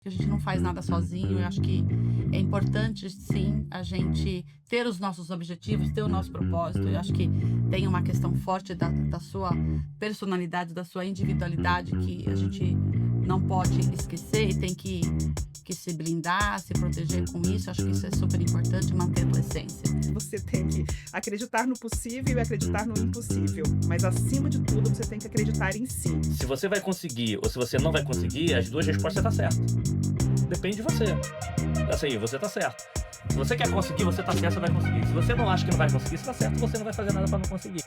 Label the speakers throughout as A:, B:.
A: que a gente não faz nada sozinho. Eu acho que é importante, sim, a gente ter os nossos objetivos, ter o nosso propósito. Eu acho que tem uma questão forte da sua personalidade, da sua individualidade, que a gente não pode esquecer e tem que se blindar, se proteger com isso. Acho que isso é super importante, manter a tua essência.
B: Você tem que acreditar no possível e acreditar no impossível, mas acima de tudo você tem que acreditar em si.
C: Se você vai conseguir ou se você não vai conseguir, as duas respostas tá certo. Depende de você. Assim, você tá certo. Se você quer conseguir, você tá certo, você vai conseguir. Se você não acha que não vai conseguir, você tá certo, você não vai fazer nada pra não conseguir.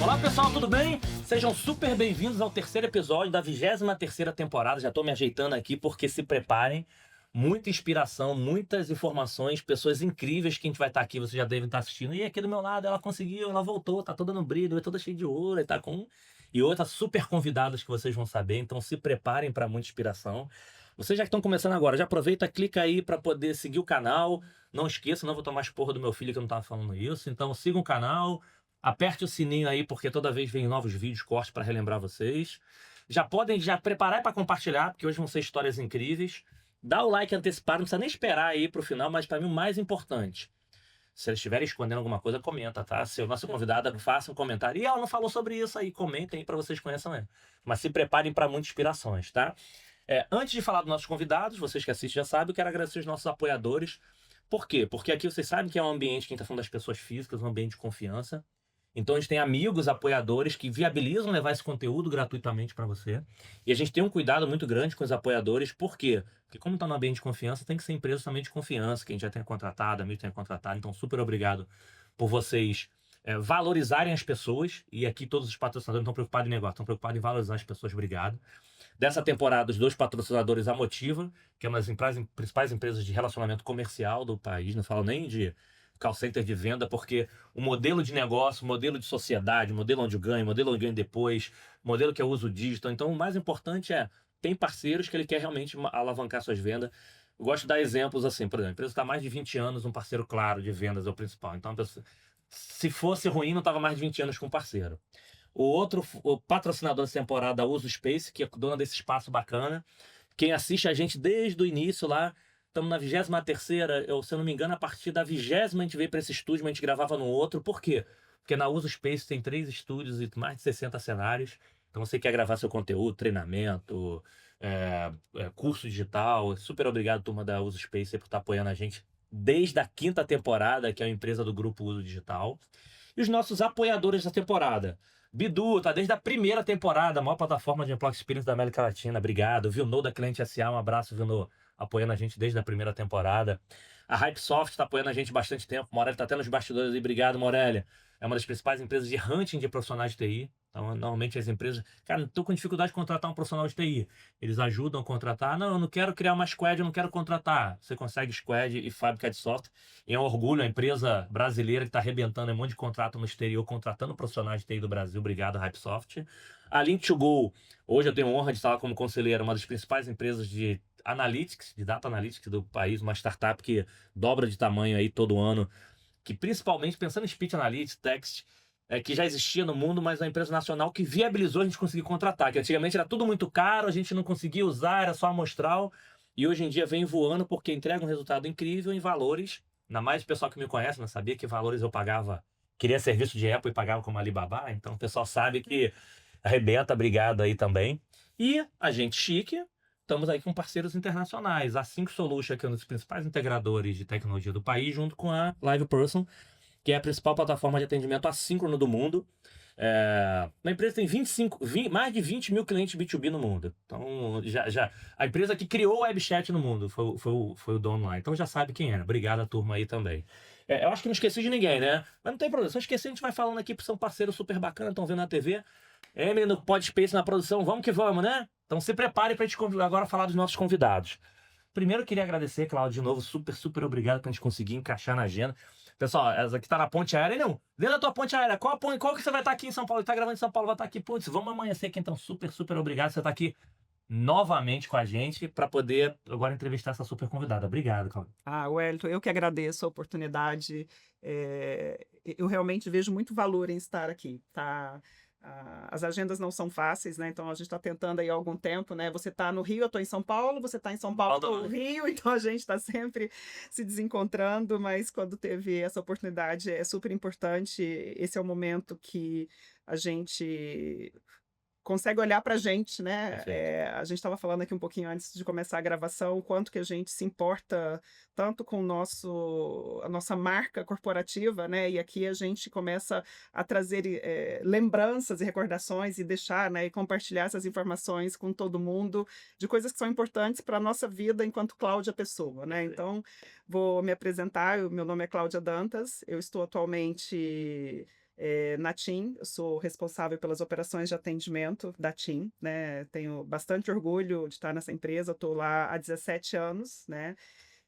C: Olá pessoal, tudo bem? Sejam super bem-vindos ao terceiro episódio da 23ª temporada. Já tô me ajeitando aqui porque se preparem. Muita inspiração, muitas informações, pessoas incríveis que a gente vai estar aqui, vocês já devem estar assistindo. E aqui do meu lado, ela conseguiu, ela voltou, tá toda no brilho, é toda cheia de ouro, e tá com... E outras super convidadas que vocês vão saber, então se preparem para muita inspiração. Vocês já que estão começando agora, já aproveita, clica aí para poder seguir o canal. Não esqueça, não vou tomar esporro do meu filho que eu não tava falando isso. Então siga o canal. Aperte o sininho aí, porque toda vez vem novos vídeos, cortes para relembrar vocês. Já podem já preparar para compartilhar, porque hoje vão ser histórias incríveis. Dá o like antecipado, não precisa nem esperar aí pro final, mas para mim o mais importante, se eles estiverem escondendo alguma coisa, comenta, tá? Se o nosso convidado faça um comentário, e ela não falou sobre isso aí, comentem aí para vocês conheçam mesmo. Mas se preparem para muitas inspirações, tá? Antes de falar dos nossos convidados, vocês que assistem já sabem, eu quero agradecer os nossos apoiadores. Por quê? Porque aqui vocês sabem que é um ambiente, quem está falando das pessoas físicas, um ambiente de confiança. Então a gente tem amigos, apoiadores que viabilizam levar esse conteúdo gratuitamente para você. E a gente tem um cuidado muito grande com os apoiadores. Por quê? Porque como está no ambiente de confiança, tem que ser empresa também de confiança, que a gente já tem contratado, amigo tem contratado. Então super obrigado por vocês valorizarem as pessoas. E aqui todos os patrocinadores não estão preocupados em negócio, estão preocupados em valorizar as pessoas. Obrigado. Dessa temporada, os dois patrocinadores, a Motiva, que é uma das principais empresas de relacionamento comercial do país, não falo nem de call center de venda, porque o modelo de negócio, o modelo de sociedade, o modelo onde eu ganho, o modelo onde eu ganho depois, o modelo que eu uso digital. Então, o mais importante tem parceiros que ele quer realmente alavancar suas vendas. Eu gosto de dar exemplos assim, por exemplo, a empresa está há mais de 20 anos, um parceiro claro de vendas é o principal. Então, se fosse ruim, não estava mais de 20 anos com um parceiro. O patrocinador da temporada, Uso Space, que é dona desse espaço bacana. Quem assiste a gente desde o início lá, estamos na 23ª, se eu não me engano, a partir da 20ª a gente veio para esse estúdio, mas a gente gravava no outro. Por quê? Porque na Uso Space tem 3 estúdios e mais de 60 cenários. Então você quer gravar seu conteúdo, treinamento, curso digital. Super obrigado, turma da Uso Space, por estar apoiando a gente desde a 5ª temporada, que é uma empresa do grupo Uso Digital. E os nossos apoiadores da temporada. Bidu, tá desde a primeira temporada, a maior plataforma de Employee Experience da América Latina. Obrigado. Vilno da Cliente SA, um abraço, Vilno, apoiando a gente desde a primeira temporada. A Hypesoft está apoiando a gente há bastante tempo. Morelli está até nos bastidores aí. Obrigado, Morelli. É uma das principais empresas de hunting de profissionais de TI. Então, normalmente as empresas... Cara, estou com dificuldade de contratar um profissional de TI. Eles ajudam a contratar. Não, eu não quero criar uma squad, eu não quero contratar. Você consegue squad e fábrica de software. E é um orgulho, a empresa brasileira que está arrebentando um monte de contrato no exterior, contratando profissionais de TI do Brasil. Obrigado, Hypesoft. A Link2Go. Hoje eu tenho a honra de estar lá como conselheiro, uma das principais empresas de Analytics, de Data Analytics do país, uma startup que dobra de tamanho aí todo ano, que principalmente pensando em Speech Analytics, Text, que já existia no mundo, mas é uma empresa nacional que viabilizou a gente conseguir contratar, que antigamente era tudo muito caro, a gente não conseguia usar, era só amostral, e hoje em dia vem voando porque entrega um resultado incrível em valores, ainda mais o pessoal que me conhece, não sabia que valores eu pagava, queria serviço de Apple e pagava como Alibaba, então o pessoal sabe que arrebenta, obrigado aí também. E a gente chique, estamos aí com parceiros internacionais. A Sync Solution, que é um dos principais integradores de tecnologia do país, junto com a LivePerson, que é a principal plataforma de atendimento assíncrono do mundo. A empresa tem mais de 20 mil clientes B2B no mundo. Então, a empresa que criou o webchat no mundo foi o dono lá. Então já sabe quem era. Obrigado a turma aí também. Eu acho que não esqueci de ninguém, né? Mas não tem problema. Se eu esquecer, a gente vai falando aqui, porque são parceiros super bacanas, estão vendo na TV. Emily no Podspace na produção, vamos que vamos, né? Então se prepare para a gente agora falar dos nossos convidados. Primeiro eu queria agradecer, Cláudio, de novo, super, super obrigado para a gente conseguir encaixar na agenda. Pessoal, essa aqui tá na ponte aérea, não. Dentro da tua ponte aérea, qual que você vai estar aqui em São Paulo? Tá gravando em São Paulo, vai estar aqui. Putz, vamos amanhecer aqui, então. Super, super obrigado. Você tá aqui novamente com a gente para poder agora entrevistar essa super convidada. Obrigado, Cláudia.
B: Wellington, eu que agradeço a oportunidade. Eu realmente vejo muito valor em estar aqui, tá? As agendas não são fáceis, né? Então a gente está tentando aí há algum tempo, né? Você está no Rio, eu estou em São Paulo, você está em São Paulo, eu estou no Rio, então a gente está sempre se desencontrando, mas quando teve essa oportunidade é super importante. Esse é o momento que a gente consegue olhar para a gente, né? A gente estava falando aqui um pouquinho antes de começar a gravação, o quanto que a gente se importa tanto com a nossa marca corporativa, né? E aqui a gente começa a trazer lembranças e recordações e deixar, né? E compartilhar essas informações com todo mundo de coisas que são importantes para a nossa vida enquanto Cláudia pessoa, né? Então, vou me apresentar. Meu nome é Cláudia Dantas, eu estou atualmente na TIM, eu sou responsável pelas operações de atendimento da TIM, né? Tenho bastante orgulho de estar nessa empresa, estou lá há 17 anos, né?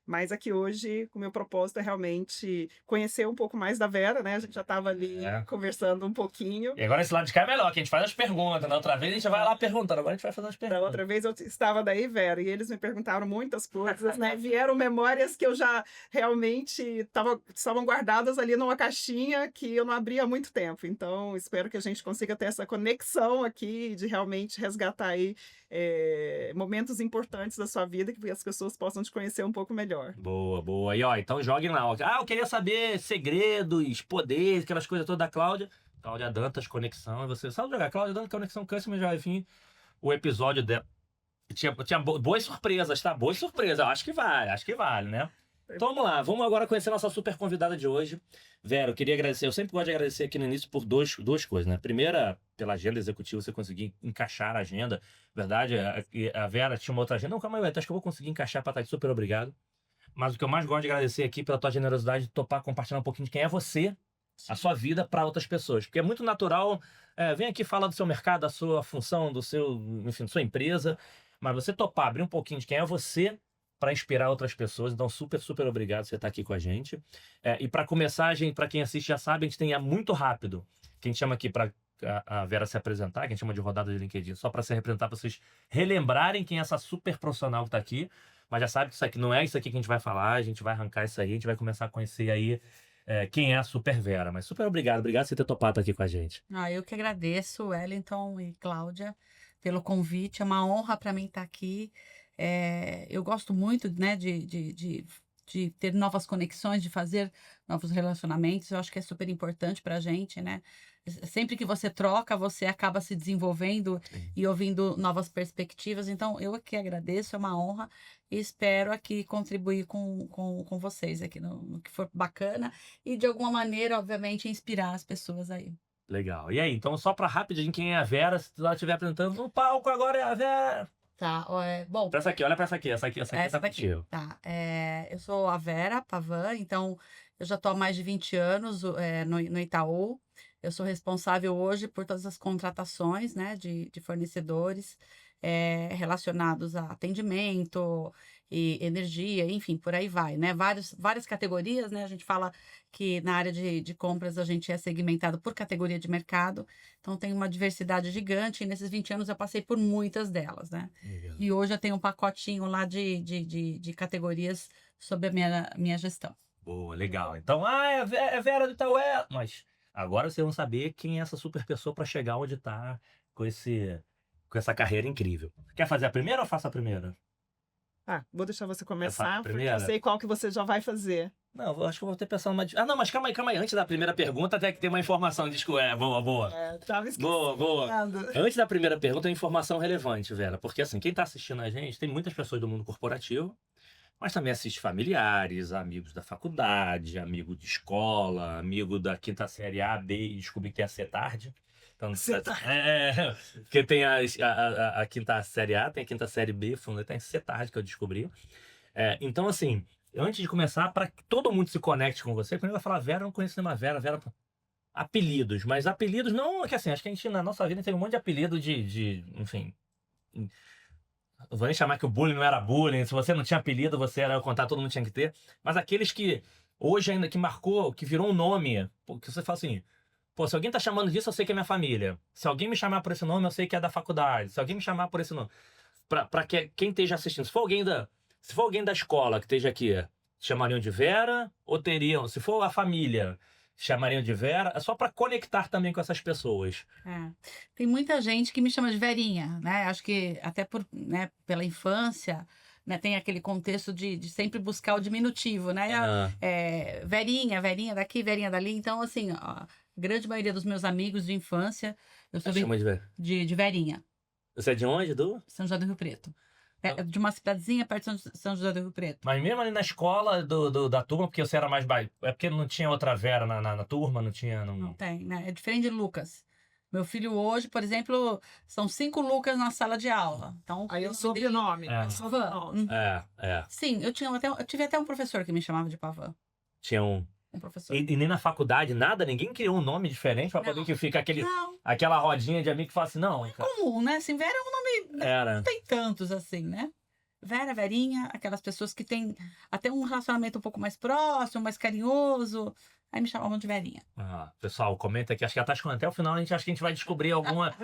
B: Mas aqui hoje, o meu propósito é realmente conhecer um pouco mais da Vera, né? A gente já estava ali conversando um pouquinho.
C: E agora esse lado de cá é melhor, que a gente faz as perguntas. Na outra vez a gente vai lá perguntando, agora a gente vai fazer as perguntas.
B: Da outra vez eu estava daí, Vera, e eles me perguntaram muitas coisas, né? Vieram memórias que eu já realmente estavam guardadas ali numa caixinha que eu não abria há muito tempo. Então, espero que a gente consiga ter essa conexão aqui de realmente resgatar aí momentos importantes da sua vida que as pessoas possam te conhecer um pouco melhor.
C: Boa, boa. E ó, então joguem lá. Ó. Eu queria saber segredos, poderes, aquelas coisas todas da Cláudia. Cláudia Dantas, Conexão. Você sabe jogar Cláudia Dantas, Conexão Customer, já enfim. O episódio dela tinha boas surpresas, tá? Boas surpresas. Eu acho que vale, né? Então vamos lá, vamos agora conhecer a nossa super convidada de hoje. Vera, eu queria agradecer, eu sempre gosto de agradecer aqui no início por duas coisas, né? Primeira, pela agenda executiva, você conseguir encaixar a agenda. Verdade, a Vera tinha uma outra agenda. Não, calma aí, acho que eu vou conseguir encaixar para estar aqui, super obrigado. Mas o que eu mais gosto de agradecer aqui pela tua generosidade de topar compartilhar um pouquinho de quem é você, a sua vida para outras pessoas. Porque é muito natural, vem aqui falar do seu mercado, da sua função, enfim, da sua empresa, mas você topar, abrir um pouquinho de quem é você para inspirar outras pessoas. Então, super, super obrigado por você estar aqui com a gente. E para começar, para quem assiste já sabe, a gente tem muito rápido, que a gente chama aqui para a Vera se apresentar, que a gente chama de rodada de LinkedIn, só para se representar, para vocês relembrarem quem é essa super profissional que está aqui. Mas já sabe que isso aqui não é isso aqui que a gente vai falar, a gente vai arrancar isso aí, a gente vai começar a conhecer aí quem é a Super Vera. Mas super obrigado por você ter topado aqui com a gente.
A: Eu que agradeço, Wellington e Cláudia, pelo convite. É uma honra para mim estar aqui. Eu gosto muito, né, de ter novas conexões, de fazer novos relacionamentos. Eu acho que é super importante para a gente, né? Sempre que você troca, você acaba se desenvolvendo e ouvindo novas perspectivas. Então, eu aqui agradeço, é uma honra e espero aqui contribuir com vocês aqui no que for bacana e, de alguma maneira, obviamente, inspirar as pessoas aí.
C: Legal. E aí, então, só para rapidinho, quem é a Vera? Se ela estiver apresentando no palco, agora é a Vera.
A: Tá, bom...
C: Pra essa aqui, olha pra essa aqui. Essa aqui tá contigo.
A: Tá, eu sou a Vera Pavan, então eu já tô há mais de 20 anos no Itaú. Eu sou responsável hoje por todas as contratações, né, de fornecedores relacionados a atendimento e energia, enfim, por aí vai, né? Várias categorias, né? A gente fala que na área de compras a gente é segmentado por categoria de mercado, então tem uma diversidade gigante e nesses 20 anos eu passei por muitas delas, né?
C: Legal.
A: E hoje eu tenho um pacotinho lá de categorias sob a minha gestão.
C: Boa, legal. Então, é Vera do Itaú, mas agora vocês vão saber quem é essa super pessoa para chegar onde tá com essa carreira incrível. Quer fazer a primeira ou faço a primeira?
B: Vou deixar você começar, porque
C: primeira?
B: eu sei qual que você já vai fazer.
C: Não, eu acho que eu vou ter pensado uma... não, mas calma aí. Antes da primeira pergunta, até que tem uma informação. Boa.
B: Tava esquecendo.
C: Boa. Antes da primeira pergunta, é informação relevante, Vera. Porque, assim, quem tá assistindo a gente, tem muitas pessoas do mundo corporativo, mas também assiste familiares, amigos da faculdade, amigo de escola, amigo da quinta série A, B, e descobri que tem a C tarde. Então, porque tem a quinta série A, tem a quinta série B, tem a C tarde que eu descobri. Então, assim, antes de começar, para que todo mundo se conecte com você, quando eu falar Vera, eu não conheço nenhuma Vera. Apelidos, mas apelidos não... que assim, acho que a gente, na nossa vida, tem um monte de apelido enfim... Eu vou nem chamar que o bullying não era bullying. Se você não tinha apelido, você era contar, todo mundo tinha que ter. Mas aqueles que hoje ainda que marcou, que virou um nome, porque você fala assim, pô, se alguém tá chamando disso, eu sei que é minha família. Se alguém me chamar por esse nome, eu sei que é da faculdade. Se alguém me chamar por esse nome, pra quem esteja assistindo, se for alguém da escola que esteja aqui, chamariam de Vera ou teriam, se for a família, chamariam de Vera, é só pra conectar também com essas pessoas.
A: Tem muita gente que me chama de Verinha, né? Acho que até né, pela infância, né, tem aquele contexto de sempre buscar o diminutivo, né? Verinha, Verinha daqui, Verinha dali. Então, assim, a grande maioria dos meus amigos de infância, eu sou
C: Chama de Vera.
A: de Verinha,
C: Você é de onde, Du?
A: São José do Rio Preto. De uma cidadezinha perto de São José do Rio Preto.
C: Mas mesmo ali na escola da turma, porque você era mais baixo. É porque não tinha outra Vera na turma, não tinha.
A: Não tem, né? É diferente de Lucas. Meu filho hoje, por exemplo, são 5 Lucas na sala de aula. Então,
B: Aí eu sobrenome.
C: É.
B: Sobrenome.
A: Sim, eu tive até um professor que me chamava de Pavan.
C: Tinha um.
A: Um professor.
C: E nem na faculdade, nada, ninguém criou um nome diferente pra poder que fica aquela rodinha de amigo que fala assim, não.
A: É comum, né? Assim, Vera é um nome.
C: Era.
A: Não tem tantos assim, né? Vera, Verinha, aquelas pessoas que têm até um relacionamento um pouco mais próximo, mais carinhoso. Aí me chamavam de Verinha.
C: Pessoal, comenta aqui. Acho que até o final acho que a gente vai descobrir alguma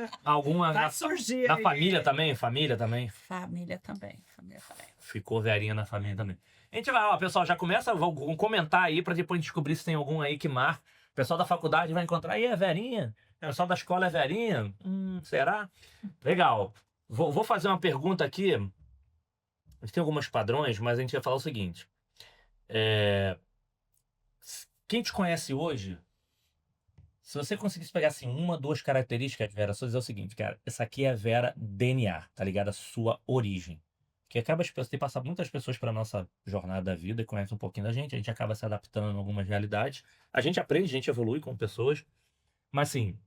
B: Vai surgir
C: na
B: aí.
C: família também.
A: Família também.
C: Ficou Verinha na família também. A gente vai, ó, pessoal, já começa, vamos comentar aí pra depois descobrir se tem algum aí que marca. O pessoal da faculdade vai encontrar, aí é Verinha? O pessoal da escola é Verinha? Será? Legal. Vou fazer uma pergunta aqui. A gente tem alguns padrões, mas a gente vai falar o seguinte. Quem te conhece hoje, se você conseguisse pegar assim, 1, 2 características de Vera, só dizer o seguinte, cara, essa aqui é a Vera DNA, tá ligado? A sua origem. Que acaba de ter passado muitas pessoas para nossa jornada da vida e conhece um pouquinho da gente, a gente acaba se adaptando a algumas realidades. A gente aprende, a gente evolui com pessoas. Mas assim,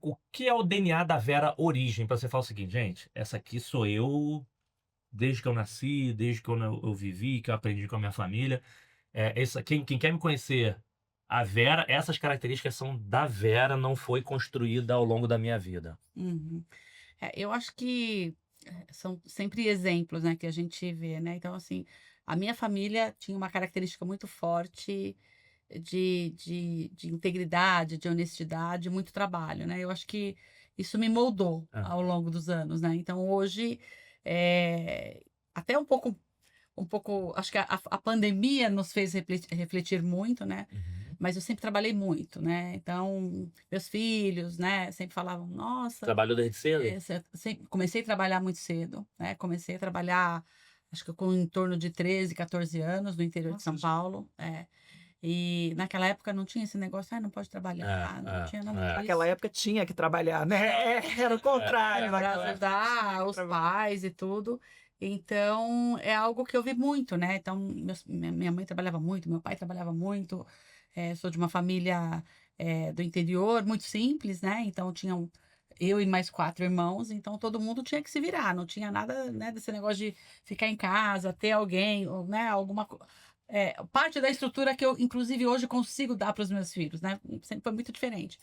C: o que é o DNA da Vera origem? Para você falar o seguinte, gente, essa aqui sou eu desde que eu nasci, desde que eu vivi, que eu aprendi com a minha família. Quem quer me conhecer, a Vera, essas características são da Vera, não foi construída ao longo da minha vida.
A: Uhum. Eu acho que são sempre exemplos, né, que a gente vê, né? Então, assim, a minha família tinha uma característica muito forte de integridade, de honestidade, muito trabalho, né? Eu acho que isso me moldou ao longo dos anos, né? Então, hoje, até um pouco, acho que a pandemia nos fez refletir muito, né? Mas eu sempre trabalhei muito, né? Então, meus filhos, né, sempre falavam, nossa...
C: Trabalhou desde cedo?
A: Comecei a trabalhar muito cedo, né? Comecei a trabalhar, acho que com em torno de 13, 14 anos, no interior de São Paulo. E naquela época não tinha esse negócio, não pode trabalhar, não tinha nada disso.
B: Naquela época tinha que trabalhar, né? Era o contrário.
A: Para ajudar os pais e tudo. Então, é algo que eu vi muito, né? Então, minha mãe trabalhava muito, meu pai trabalhava muito. Sou de uma família do interior, muito simples, né? Então, tinham eu e mais 4 irmãos, então todo mundo tinha que se virar. Não tinha nada, né, desse negócio de ficar em casa, ter alguém, ou, né, alguma parte da estrutura que eu, inclusive, hoje consigo dar para os meus filhos, né? Sempre foi muito diferente.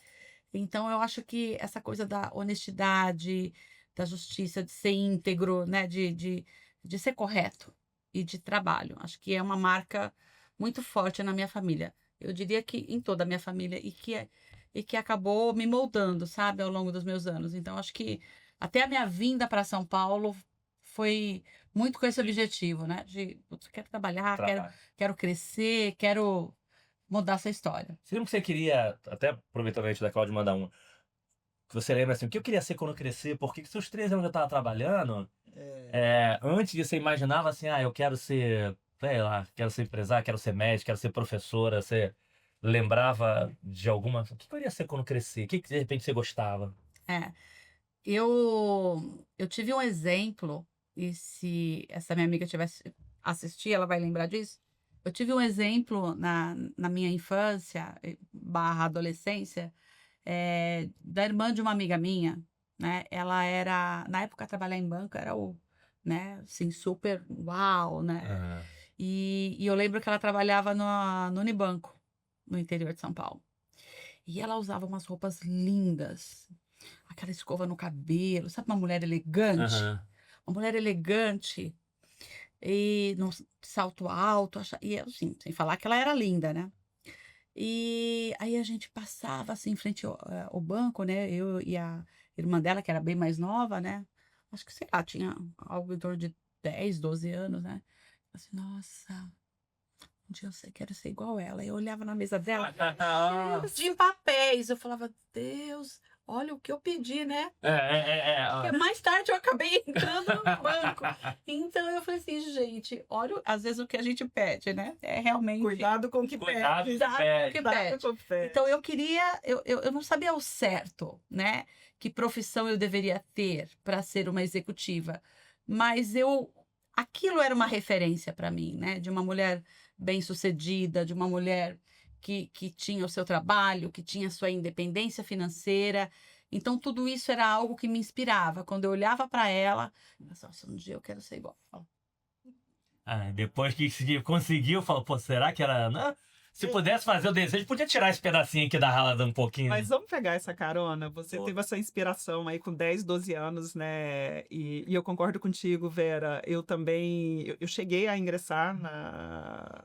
A: Então, eu acho que essa coisa da honestidade, da justiça, de ser íntegro, né? De ser correto e de trabalho. Acho que é uma marca muito forte na minha família. Eu diria que em toda a minha família e que acabou me moldando, sabe, ao longo dos meus anos. Então, acho que até a minha vinda para São Paulo foi muito com esse objetivo, né? Quero trabalhar, quero crescer, quero mudar essa história.
C: Você lembra que você queria, até aproveitando a gente da Cláudia mandar que você lembra assim, o que eu queria ser quando eu crescer? Porque que seus 13 anos eu estava trabalhando, antes de você imaginava assim, eu quero ser, sei lá, quero ser empresário, quero ser médico, quero ser professora, você lembrava de alguma... O que eu queria ser quando crescer? O que de repente você gostava?
A: Eu tive um exemplo, e se essa minha amiga tivesse assistir, ela vai lembrar disso. Eu tive um exemplo na minha infância / adolescência, da irmã de uma amiga minha, né? Ela era, na época, trabalhar em banco era né, assim, super uau, né? E eu lembro que ela trabalhava no Unibanco, no interior de São Paulo. E ela usava umas roupas lindas, aquela escova no cabelo, sabe, uma mulher elegante? Uma mulher elegante. e no salto alto, e assim, sem falar que ela era linda, né? E aí a gente passava assim em frente ao banco, né? Eu e a irmã dela, que era bem mais nova, né? Acho que, sei lá, tinha algo em torno de 10, 12 anos, né? Assim, nossa, um dia quero ser igual ela. Eu olhava na mesa dela, cheio de papéis. Eu falava, Deus, olha o que eu pedi, né? Porque mais tarde eu acabei entrando no banco. Então eu falei assim, gente, olha, às vezes o que a gente pede, né? É realmente.
B: Cuidado com o que
C: Cuidado
B: pede.
C: com o que pede.
A: que
B: Cuidado
A: pede.
B: com o que pede.
A: Então eu queria, eu não sabia ao certo, né? Que profissão eu deveria ter para ser uma executiva. Mas aquilo era uma referência para mim, né? De uma mulher bem-sucedida, de uma mulher que tinha o seu trabalho, que tinha sua independência financeira. Então, tudo isso era algo que me inspirava. Quando eu olhava para ela, eu pensava, um dia eu quero ser igual.
C: Depois que conseguiu, falou, pô, será que era... Né? Se pudesse fazer o desejo, podia tirar esse pedacinho aqui da rala um pouquinho.
B: Mas vamos pegar essa carona. Você
C: Pô.
B: teve essa inspiração aí com 10, 12 anos, né? E eu concordo contigo, Vera. Eu também... Eu cheguei a ingressar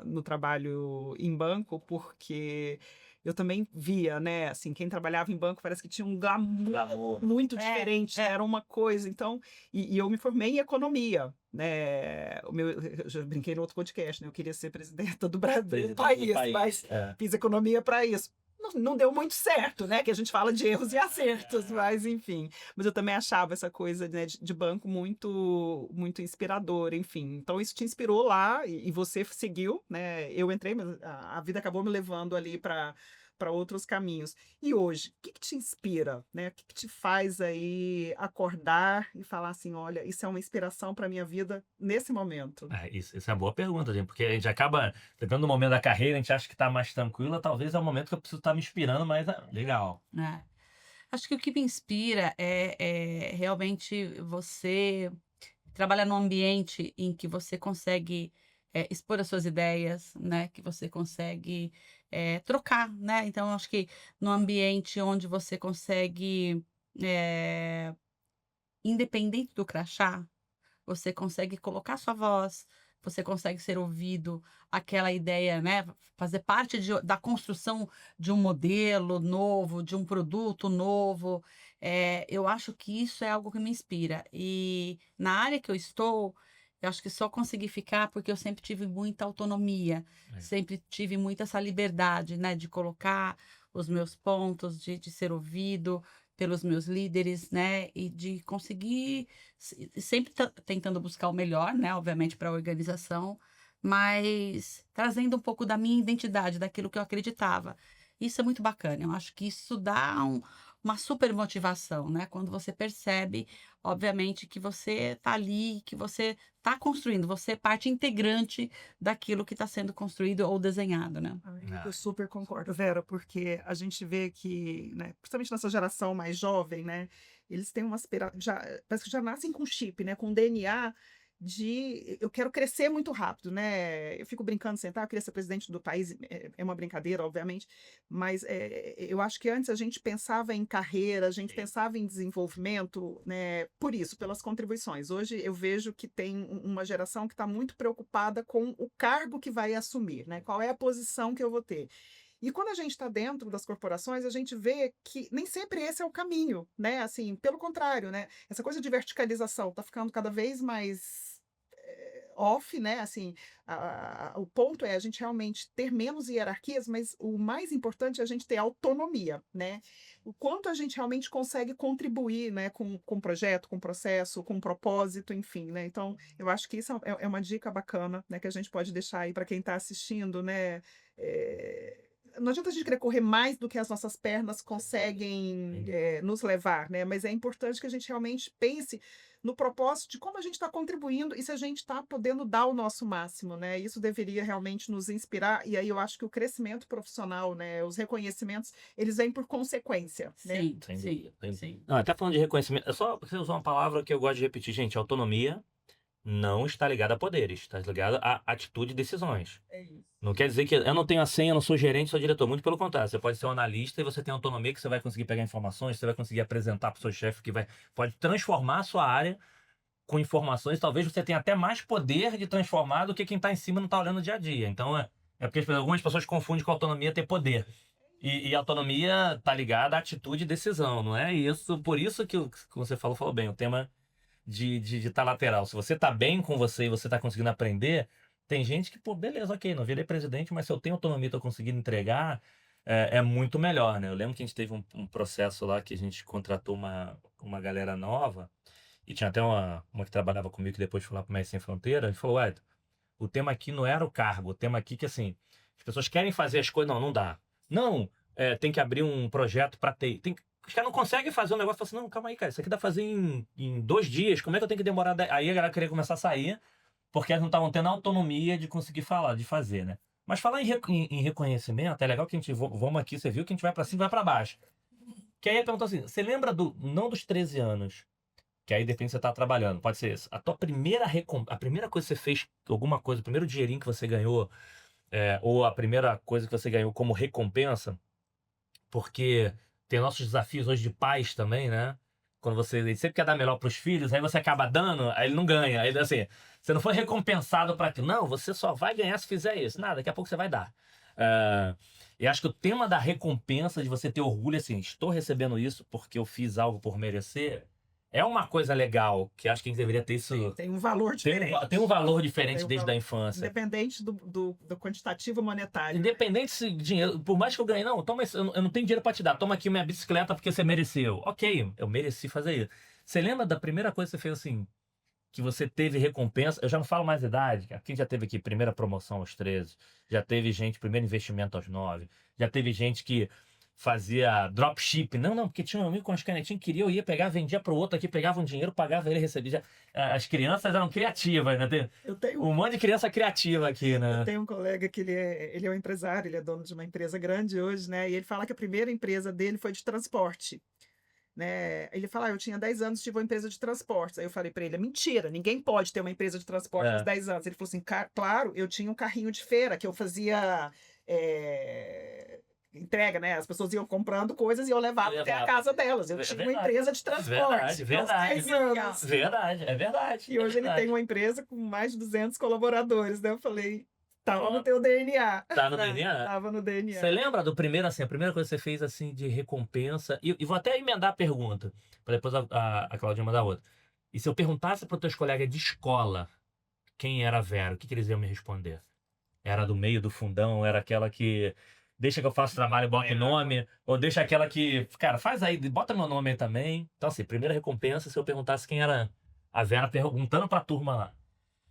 B: no trabalho em banco porque... Eu também via, né? Assim, quem trabalhava em banco parece que tinha um glamour muito diferente, né? Era uma coisa. Então, e eu me formei em economia, né? Eu já brinquei no outro podcast, né? Eu queria ser presidenta do Brasil, do país, mas fiz economia para isso. Não deu muito certo, né? Que a gente fala de erros e acertos, mas enfim. Mas eu também achava essa coisa, né, de banco muito, muito inspiradora, enfim. Então isso te inspirou lá e você seguiu, né? Eu entrei, mas a vida acabou me levando ali para outros caminhos. E hoje, o que te inspira, né? O que te faz aí acordar e falar assim, olha, isso é uma inspiração para minha vida nesse momento?
C: Isso é uma boa pergunta, gente, porque a gente acaba, dependendo do momento da carreira, a gente acha que está mais tranquila, talvez é o momento que eu preciso estar me inspirando, mas legal.
A: Acho que o que me inspira é realmente você trabalhar num ambiente em que você consegue expor as suas ideias, né? Que você consegue trocar, né? Então, acho que num ambiente onde você consegue, independente do crachá, você consegue colocar sua voz, você consegue ser ouvido, aquela ideia, né? Fazer parte da construção de um modelo novo, de um produto novo. Eu acho que isso é algo que me inspira. E na área que eu estou, eu acho que só consegui ficar porque eu sempre tive muita autonomia, sempre tive muita essa liberdade, né? De colocar os meus pontos, de ser ouvido pelos meus líderes, né? E de conseguir sempre tentando buscar o melhor, né? Obviamente para a organização, mas trazendo um pouco da minha identidade, daquilo que eu acreditava. Isso é muito bacana. Eu acho que isso dá uma super motivação, né? Quando você percebe, obviamente, que você está ali, que você está construindo, você é parte integrante daquilo que está sendo construído ou desenhado, né?
B: Eu super concordo, Vera, porque a gente vê que, né, principalmente nessa geração mais jovem, né, eles têm uma aspiração, parece que já nascem com chip, né, com DNA de eu quero crescer muito rápido, né? Eu fico brincando, eu queria ser presidente do país, é uma brincadeira, obviamente, mas eu acho que antes a gente pensava em carreira, a gente pensava em desenvolvimento, né? Por isso, pelas contribuições. Hoje eu vejo que tem uma geração que está muito preocupada com o cargo que vai assumir, né? Qual é a posição que eu vou ter? E quando a gente está dentro das corporações, a gente vê que nem sempre esse é o caminho, né? Assim, pelo contrário, né? Essa coisa de verticalização está ficando cada vez mais off, né? Assim, o ponto é a gente realmente ter menos hierarquias, mas o mais importante é a gente ter autonomia, né? O quanto a gente realmente consegue contribuir, né, com o projeto, com o processo, com o propósito, enfim, né? Então, eu acho que isso é uma dica bacana, né, que a gente pode deixar aí para quem está assistindo, né? Não adianta a gente querer correr mais do que as nossas pernas conseguem nos levar, né? Mas é importante que a gente realmente pense no propósito de como a gente está contribuindo e se a gente está podendo dar o nosso máximo, né? Isso deveria realmente nos inspirar, e aí eu acho que o crescimento profissional, né, os reconhecimentos, eles vêm por consequência, né?
A: Sim.
C: Não, até falando de reconhecimento, é só você usar uma palavra que eu gosto de repetir, gente, autonomia não está ligada a poderes, está ligada a atitude e decisões.
B: É isso.
C: Não quer dizer que eu não tenho a senha, eu não sou gerente, sou diretor. Muito pelo contrário, você pode ser um analista e você tem autonomia que você vai conseguir pegar informações, você vai conseguir apresentar para o seu chefe que pode transformar a sua área com informações, talvez você tenha até mais poder de transformar do que quem está em cima não está olhando no dia a dia. Então, é porque algumas pessoas confundem com autonomia ter poder. E autonomia tá ligada à atitude e decisão, não é isso? Por isso que você falou bem, o tema de tá lateral. Se você tá bem com você e você tá conseguindo aprender, tem gente que, pô, beleza, ok, não virei presidente, mas se eu tenho autonomia e tô conseguindo entregar, é muito melhor, né? Eu lembro que a gente teve um processo lá que a gente contratou uma galera nova, e tinha até uma que trabalhava comigo que depois foi lá pro Médicos Sem Fronteira, e falou, ué, o tema aqui não era o cargo, o tema aqui que, assim, as pessoas querem fazer as coisas, não dá. Não, tem que abrir um projeto para TI. Os caras não conseguem fazer um negócio, falam assim, não, calma aí, cara, isso aqui dá pra fazer em 2 dias, como é que eu tenho que demorar? Aí a galera queria começar a sair, porque eles não estavam tendo a autonomia de conseguir falar, de fazer, né? Mas falar em reconhecimento, é legal que a gente, vamos aqui, você viu que a gente vai pra cima e vai pra baixo. Que aí perguntou assim, você lembra não dos 13 anos, que aí depende se você tá trabalhando, pode ser isso. A primeira coisa que você fez, alguma coisa, o primeiro dinheirinho que você ganhou, ou a primeira coisa que você ganhou como recompensa, porque tem nossos desafios hoje de pais também, né? Quando você sempre quer dar melhor para os filhos, aí você acaba dando, aí ele não ganha. Aí assim, você não foi recompensado para aquilo. Não, você só vai ganhar se fizer isso. Nada, daqui a pouco você vai dar. E acho que o tema da recompensa, de você ter orgulho, assim, estou recebendo isso porque eu fiz algo por merecer, é uma coisa legal, que acho que a gente deveria ter isso.
B: Tem um valor diferente.
C: Tem um valor diferente
B: Tem um
C: desde
B: valor,
C: a infância.
B: Independente do quantitativo monetário.
C: Independente se dinheiro, por mais que eu ganhe, não, toma, eu não tenho dinheiro pra te dar, toma aqui minha bicicleta porque você mereceu. Ok, eu mereci fazer isso. Você lembra da primeira coisa que você fez assim, que você teve recompensa? Eu já não falo mais idade, cara. Quem já teve aqui primeira promoção aos 13, já teve gente, primeiro investimento aos 9, já teve gente que fazia dropship. Não, porque tinha um amigo com as canetinhas que queria, eu ia pegar, vendia pro outro aqui, pegava um dinheiro, pagava ele, recebia. As crianças eram criativas, né?
B: Eu tenho
C: um monte de criança criativa aqui, né?
B: Eu tenho um colega que ele é um empresário, ele é dono de uma empresa grande hoje, né? E ele fala que a primeira empresa dele foi de transporte, né? Ele fala, eu tinha 10 anos, tive uma empresa de transportes. Aí eu falei para ele, é mentira, ninguém pode ter uma empresa de transporte aos 10 anos. Ele falou assim, claro, eu tinha um carrinho de feira que eu fazia entrega, né? As pessoas iam comprando coisas e eu levava até a casa delas. Eu tinha uma empresa de transporte.
C: Verdade.
B: Verdade,
C: é verdade.
B: E hoje ele tem uma empresa com mais de 200 colaboradores, né? Eu falei, tava no teu DNA.
C: Tá no DNA?
B: Tava no DNA.
C: Você lembra do primeiro, assim, a primeira coisa que você fez, assim, de recompensa? E vou até emendar a pergunta, para depois a Claudinha mandar outra. E se eu perguntasse para os teus colegas de escola quem era a Vera, o que eles iam me responder? Era do meio, do fundão? Era aquela que deixa que eu faço trabalho e bote nome? Ou deixa aquela que, cara, faz aí, bota meu nome aí também? Então, assim, primeira recompensa, se eu perguntasse quem era a Vera, perguntando pra turma lá.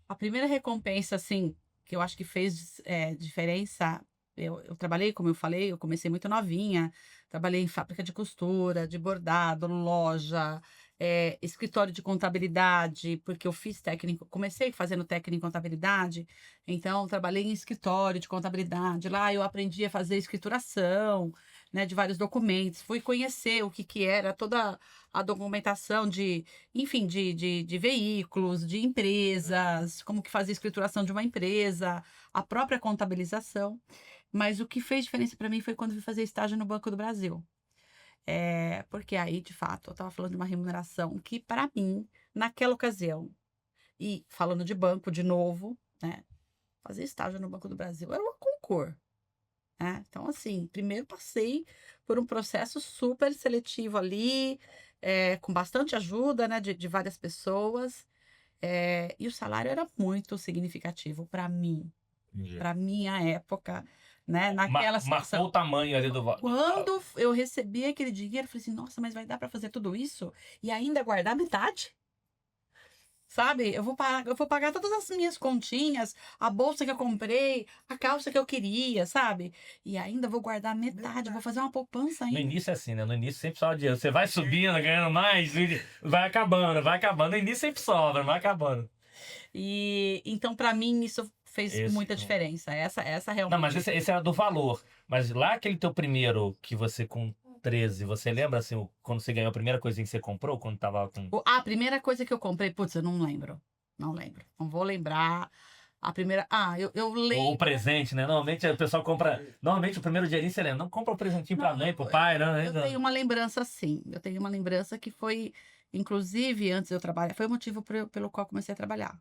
A: A primeira recompensa, assim, que eu acho que fez diferença, eu trabalhei, como eu falei, eu comecei muito novinha, trabalhei em fábrica de costura, de bordado, loja, escritório de contabilidade, porque eu fiz técnico, comecei fazendo técnico em contabilidade, então trabalhei em escritório de contabilidade, lá eu aprendi a fazer escrituração, né, de vários documentos, fui conhecer o que era toda a documentação enfim, de veículos, de empresas, como que fazia a escrituração de uma empresa, a própria contabilização. Mas o que fez diferença para mim foi quando fui fazer estágio no Banco do Brasil. Porque aí, de fato, eu estava falando de uma remuneração que, para mim, naquela ocasião, e falando de banco de novo, né, fazer estágio no Banco do Brasil era um concurso. Né? Então, assim, primeiro passei por um processo super seletivo ali, com bastante ajuda, né, de várias pessoas, e o salário era muito significativo para mim, para minha época, né, naquela situação.
C: Marcou o tamanho ali do...
A: Quando eu recebi aquele dinheiro, eu falei assim, nossa, mas vai dar para fazer tudo isso e ainda guardar metade? Sabe? Eu vou pagar todas as minhas continhas, a bolsa que eu comprei, a calça que eu queria, sabe? E ainda vou guardar metade, vou fazer uma poupança ainda.
C: No início é assim, né? No início sempre sobra dinheiro. Você vai subindo, ganhando mais, vai acabando. No início sempre sobra, vai acabando.
A: E então, para mim, isso fez muita diferença. Essa realmente...
C: Não, mas esse era do valor. Mas lá aquele teu primeiro, que você com 13, você lembra, assim, quando você ganhou a primeira coisinha que você comprou, quando tava com...
A: A primeira coisa que eu comprei, putz, eu não lembro. Não lembro. Não vou lembrar. A primeira... eu lembro...
C: Ou o presente, né? Normalmente o pessoal compra... Normalmente o primeiro dinheirinho você lembra. Não compra um presentinho pra mãe, pro pai, não.
A: Eu tenho uma lembrança, sim. Eu tenho uma lembrança que foi Inclusive, antes de eu trabalhar, foi o motivo pelo qual comecei a trabalhar.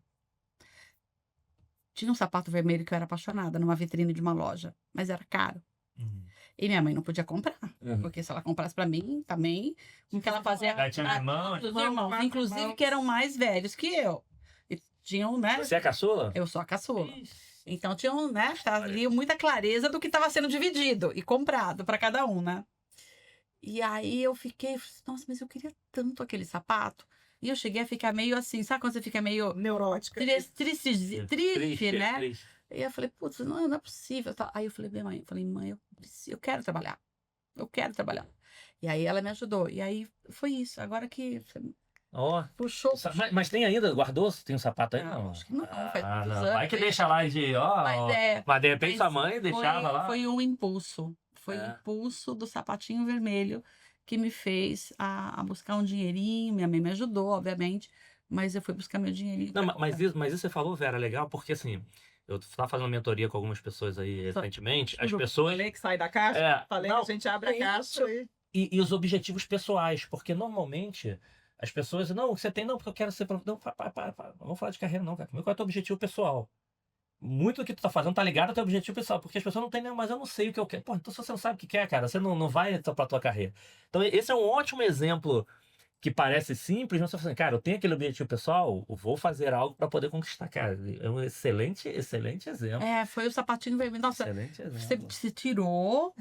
A: Tinha um sapato vermelho que eu era apaixonada numa vitrine de uma loja, mas era caro.
C: Uhum.
A: E minha mãe não podia comprar,
C: Uhum.
A: porque se ela comprasse pra mim, também, como que ela fazia?
C: Aí tinha
A: pra
C: irmão,
A: todos os irmãos, inclusive que eram mais velhos que eu. E tinham, né?
C: Você é caçula?
A: Eu sou a caçula.
C: Ixi.
A: Então tinham, né? Ali muita clareza do que estava sendo dividido e comprado para cada um, né? E aí eu fiquei, nossa, mas eu queria tanto aquele sapato. E eu cheguei a ficar meio assim, sabe quando você fica meio
B: Neurótica.
A: triste, né?
C: Triste.
A: E eu falei, putz, não é possível. Aí eu falei, mãe, eu quero trabalhar. Eu quero trabalhar. E aí ela me ajudou. E aí foi isso. Agora que você
C: Ó.
A: puxou.
C: Mas tem ainda? Guardou? Tem um sapato aí?
A: Não,
C: Não.
A: acho que não. Faz
C: Ah,
A: muitos
C: não.
A: anos,
C: Vai que
A: foi-
C: deixa lá de. Ó, mas de repente
A: mas
C: sua mãe deixava lá.
A: Foi um impulso. Foi
C: É.
A: o impulso do sapatinho vermelho que me fez a buscar um dinheirinho. Minha mãe me ajudou, obviamente. Mas eu fui buscar meu dinheirinho.
C: Não,
A: pra
C: mas
A: comprar.
C: isso você falou, Vera, é legal, porque assim, eu estava fazendo mentoria com algumas pessoas aí recentemente, as pessoas.
B: Falei que sai da caixa,
C: É,
B: falei
C: não,
B: que a gente abre a
A: é
B: caixa
C: e os objetivos pessoais, porque normalmente as pessoas, não, você tem, não, porque eu quero ser. Não, vamos falar de carreira, não, cara. Qual é o teu objetivo pessoal? Muito do que tu tá fazendo tá ligado ao teu objetivo pessoal, porque as pessoas não têm, não, mas eu não sei o que eu quero. Pô, então se você não sabe o que quer, cara, você não vai pra tua carreira. Então, esse é um ótimo exemplo que parece simples, mas você fala assim, cara, eu tenho aquele objetivo pessoal, eu vou fazer algo para poder conquistar, cara. É um excelente exemplo.
A: Foi o sapatinho vermelho. Nossa,
C: Excelente
A: você
C: exemplo.
A: se tirou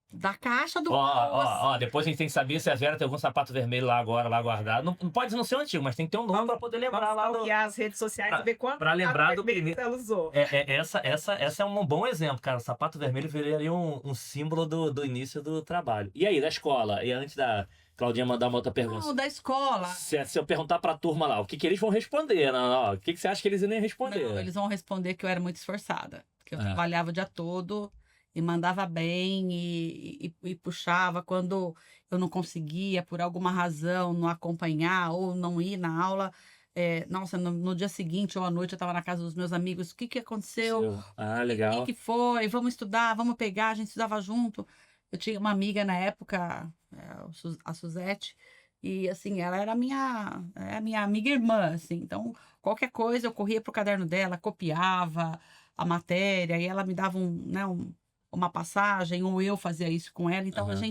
A: da caixa do
C: Ó, depois a gente tem que saber se a Vera tem algum sapato vermelho lá agora, lá guardado. Não pode não ser um antigo, mas tem que ter um nome para poder lembrar lá do.
B: as redes sociais e ver quanto
C: Pra lembrar do
B: vermelho ela usou.
C: Essa é um bom exemplo, cara. O sapato vermelho viraria um símbolo do início do trabalho. E aí, da escola? E antes da Claudinha mandar uma outra pergunta.
A: Não, da escola.
C: Se eu perguntar pra turma lá, o que eles vão responder? Não, o que você acha que eles iam responder?
A: Não, eles vão responder que eu era muito esforçada. Que eu
C: É.
A: trabalhava o dia todo e mandava bem e puxava quando eu não conseguia, por alguma razão, não acompanhar ou não ir na aula. Nossa, no dia seguinte ou à noite eu estava na casa dos meus amigos. O que aconteceu?
C: Ah,
A: O
C: legal.
A: que foi? Vamos estudar, vamos pegar. A gente estudava junto. Eu tinha uma amiga na época, a Suzete, e assim, ela era a minha amiga irmã, assim. Então, qualquer coisa eu corria pro caderno dela, copiava a matéria, e ela me dava uma passagem, ou eu fazia isso com ela. Então,
C: Aham.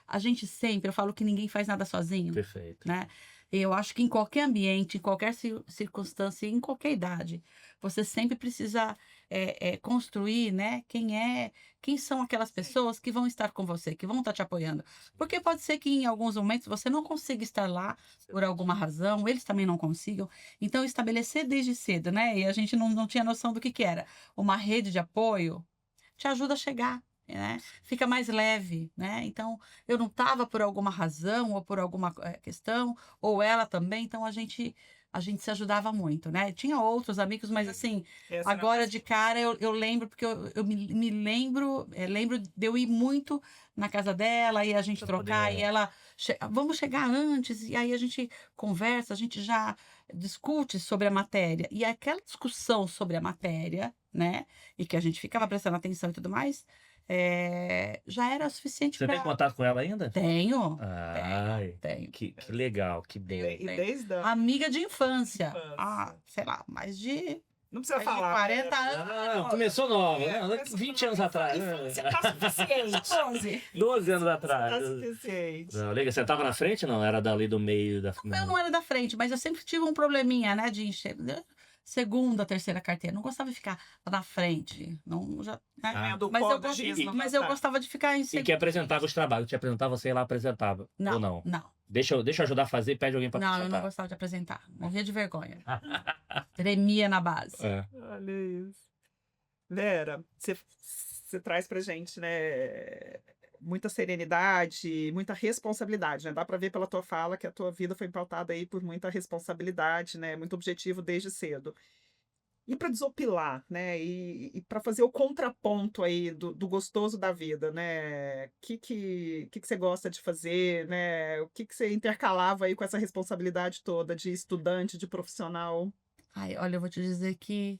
A: a gente sempre, eu falo que ninguém faz nada sozinho,
C: Perfeito.
A: né? Eu acho que em qualquer ambiente, em qualquer circunstância, em qualquer idade, você sempre precisa construir, né? Quem são aquelas pessoas que vão estar com você, que vão estar te apoiando. Porque pode ser que em alguns momentos você não consiga estar lá por alguma razão, eles também não consigam. Então, estabelecer desde cedo, né? E a gente não tinha noção do que era. Uma rede de apoio te ajuda a chegar. Né? Fica mais leve, né? Então, eu não estava por alguma razão ou por alguma questão, ou ela também, então a gente se ajudava muito, né? Tinha outros amigos, mas assim, agora de cara eu lembro, porque eu me lembro de eu ir muito na casa dela e a gente trocar, e ela, vamos chegar antes, e aí a gente conversa, a gente já discute sobre a matéria, e aquela discussão sobre a matéria, né? E que a gente ficava prestando atenção e tudo mais, já era suficiente
C: Você
A: para...
C: tem contato com ela ainda?
A: Tenho.
C: Ai,
A: Tenho.
C: que legal, que bom.
B: E desde
A: Amiga de infância. Sei lá, mais de
B: não precisa
A: de
B: falar.
A: 40 anos.
C: Não, começou nova, né? 20 anos atrás.
B: Você tá suficiente.
A: 11.
C: 12 anos
B: Tá
C: atrás.
B: suficiente.
C: Não, liga, você tava na frente ou não? Era dali do meio da.
A: Eu não era da frente, mas eu sempre tive um probleminha, né, de encher. Segunda, terceira carteira. Não gostava de ficar na frente. Não, já, né?
C: Ah.
A: Mas eu gostava de ficar em
C: E que
A: segundo.
C: apresentava os trabalhos. Te apresentava, você ia lá apresentava. Ou não?
A: Não.
C: Deixa eu ajudar a fazer, pede alguém pra
A: Não, eu não
C: apresentar.
A: gostava de apresentar. Morria de vergonha. Tremia na base.
C: É.
B: Olha isso. Vera, você traz pra gente, né, muita serenidade, muita responsabilidade, né? Dá pra ver pela tua fala que a tua vida foi pautada aí por muita responsabilidade, né? Muito objetivo desde cedo. E para desopilar, né? E para fazer o contraponto aí do gostoso da vida, né? O que você gosta de fazer, né? O que você intercalava aí com essa responsabilidade toda de estudante, de profissional?
A: Ai, olha, eu vou te dizer que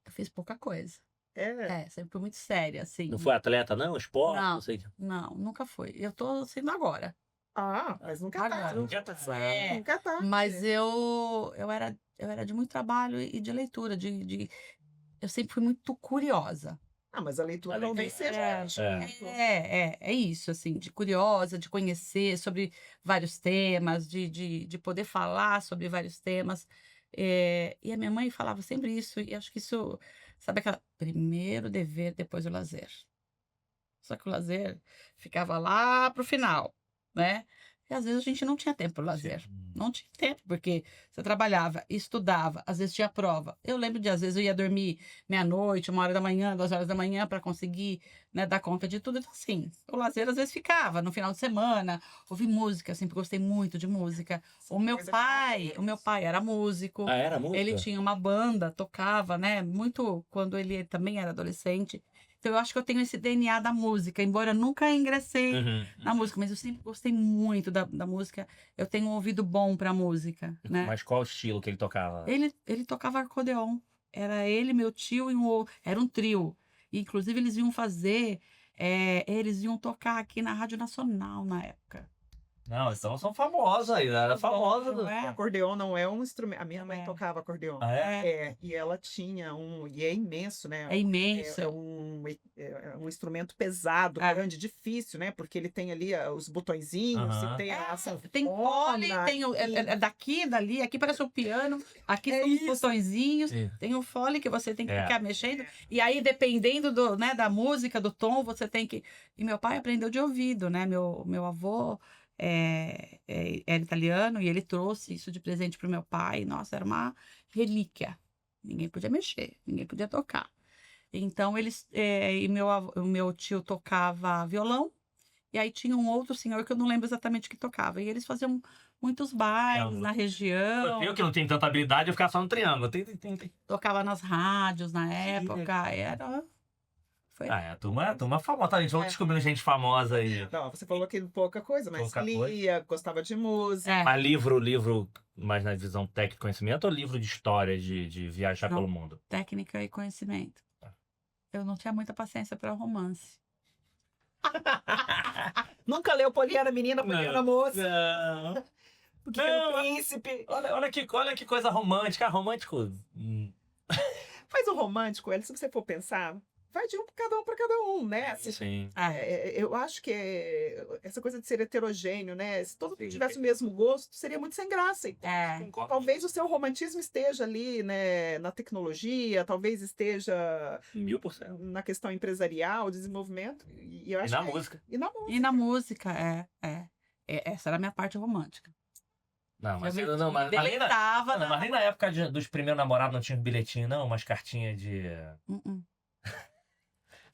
A: eu fiz pouca coisa. Sempre fui muito séria, assim.
C: Não foi atleta, não? Esporte?
A: Não.
C: Não sei.
A: Não, nunca foi. Eu tô sendo agora.
B: Mas nunca é tarde.
C: Nunca é tarde.
A: É.
B: Nunca é tarde.
A: Mas eu era de muito trabalho e de leitura, eu sempre fui muito curiosa.
B: Mas a leitura
C: A
B: talvez
C: leitura-
B: seja.
A: É isso, assim, de curiosa, de conhecer sobre vários temas, de poder falar sobre vários temas. E a minha mãe falava sempre isso, e acho que isso, sabe aquela, primeiro o dever, depois o lazer. Só que o lazer ficava lá pro final, né? E às vezes a gente não tinha tempo para lazer. Não tinha tempo, porque você trabalhava, estudava, às vezes tinha prova. Eu lembro de, às vezes, eu ia dormir meia-noite, 1 hora da manhã, 2 horas da manhã, para conseguir, né, dar conta de tudo. Então, assim, o lazer às vezes ficava no final de semana, ouvir música, sempre gostei muito de música. O meu pai era músico.
C: Ah, era música?
A: Ele tinha uma banda, tocava, né? Muito quando ele também era adolescente. Então, eu acho que eu tenho esse DNA da música, embora eu nunca ingressei
C: Uhum.
A: na música, mas eu sempre gostei muito da música. Eu tenho um ouvido bom pra música, né?
C: Mas qual o estilo que ele tocava?
A: Ele tocava acordeon. Era ele, meu tio e era um trio. E, inclusive, eles iam tocar aqui na Rádio Nacional na época.
C: Não, então são famosos aí, era famosa.
A: Não é?
B: Acordeon não é um instrumento. A minha mãe
A: É.
B: tocava acordeon.
C: Ah, é?
B: E ela tinha e é imenso, né?
A: É imenso.
B: É um instrumento pesado,
A: É.
B: grande, difícil, né? Porque ele tem ali os botõezinhos,
C: Aham.
B: e tem a
A: Tem fole,
B: sanfona,
A: tem é daqui, dali, aqui parece um piano, aqui
B: É
A: são os
B: isso.
A: botõezinhos,
C: Sim.
A: tem o fole que você tem que
C: É.
A: ficar mexendo, e aí dependendo né, da música, do tom, você tem que... E meu pai aprendeu de ouvido, né? Meu avô era italiano e ele trouxe isso de presente para o meu pai. Nossa, era uma relíquia. Ninguém podia mexer, ninguém podia tocar. Então, o meu tio tocava violão, e aí tinha um outro senhor que eu não lembro exatamente o que tocava. E eles faziam muitos bailes na região,
C: Eu que não tenho tanta habilidade, eu ficava só no triângulo.
A: tocava nas rádios na época. Foi
C: A turma famosa. Tá, a gente vai descobrindo gente famosa aí.
B: Não, você falou que pouca coisa, mas
C: Pouca
B: lia, gostava de música.
C: Mas livro mais na visão técnica e conhecimento ou livro de história, de viajar
A: Não.
C: pelo mundo?
A: técnica e conhecimento.
C: Tá.
A: Eu não tinha muita paciência para romance.
B: Nunca leu Poliana Menina, Poliana Moça,
C: Não.
B: Pequeno Príncipe.
C: Olha que coisa romântica. Romântico.
B: Mas o romântico, se você for pensar, vai de para cada um, né?
C: Sim.
B: Eu acho que essa coisa de ser heterogêneo, né? Se todo mundo
C: Sim.
B: tivesse o mesmo gosto, seria muito sem graça. Então,
C: Concordo.
B: talvez o seu romantismo esteja ali, né, na tecnologia, talvez esteja
C: 1000%.
B: na questão empresarial, desenvolvimento. E eu
C: E
B: acho
C: na
B: que
C: música.
B: E na música.
A: E na música, essa era a minha parte romântica.
C: Não, mas
A: Eu me
C: mas além da.
A: deleitava
C: Não, mas nem na época dos primeiros namorados não tinha bilhetinho, não? Umas cartinhas de.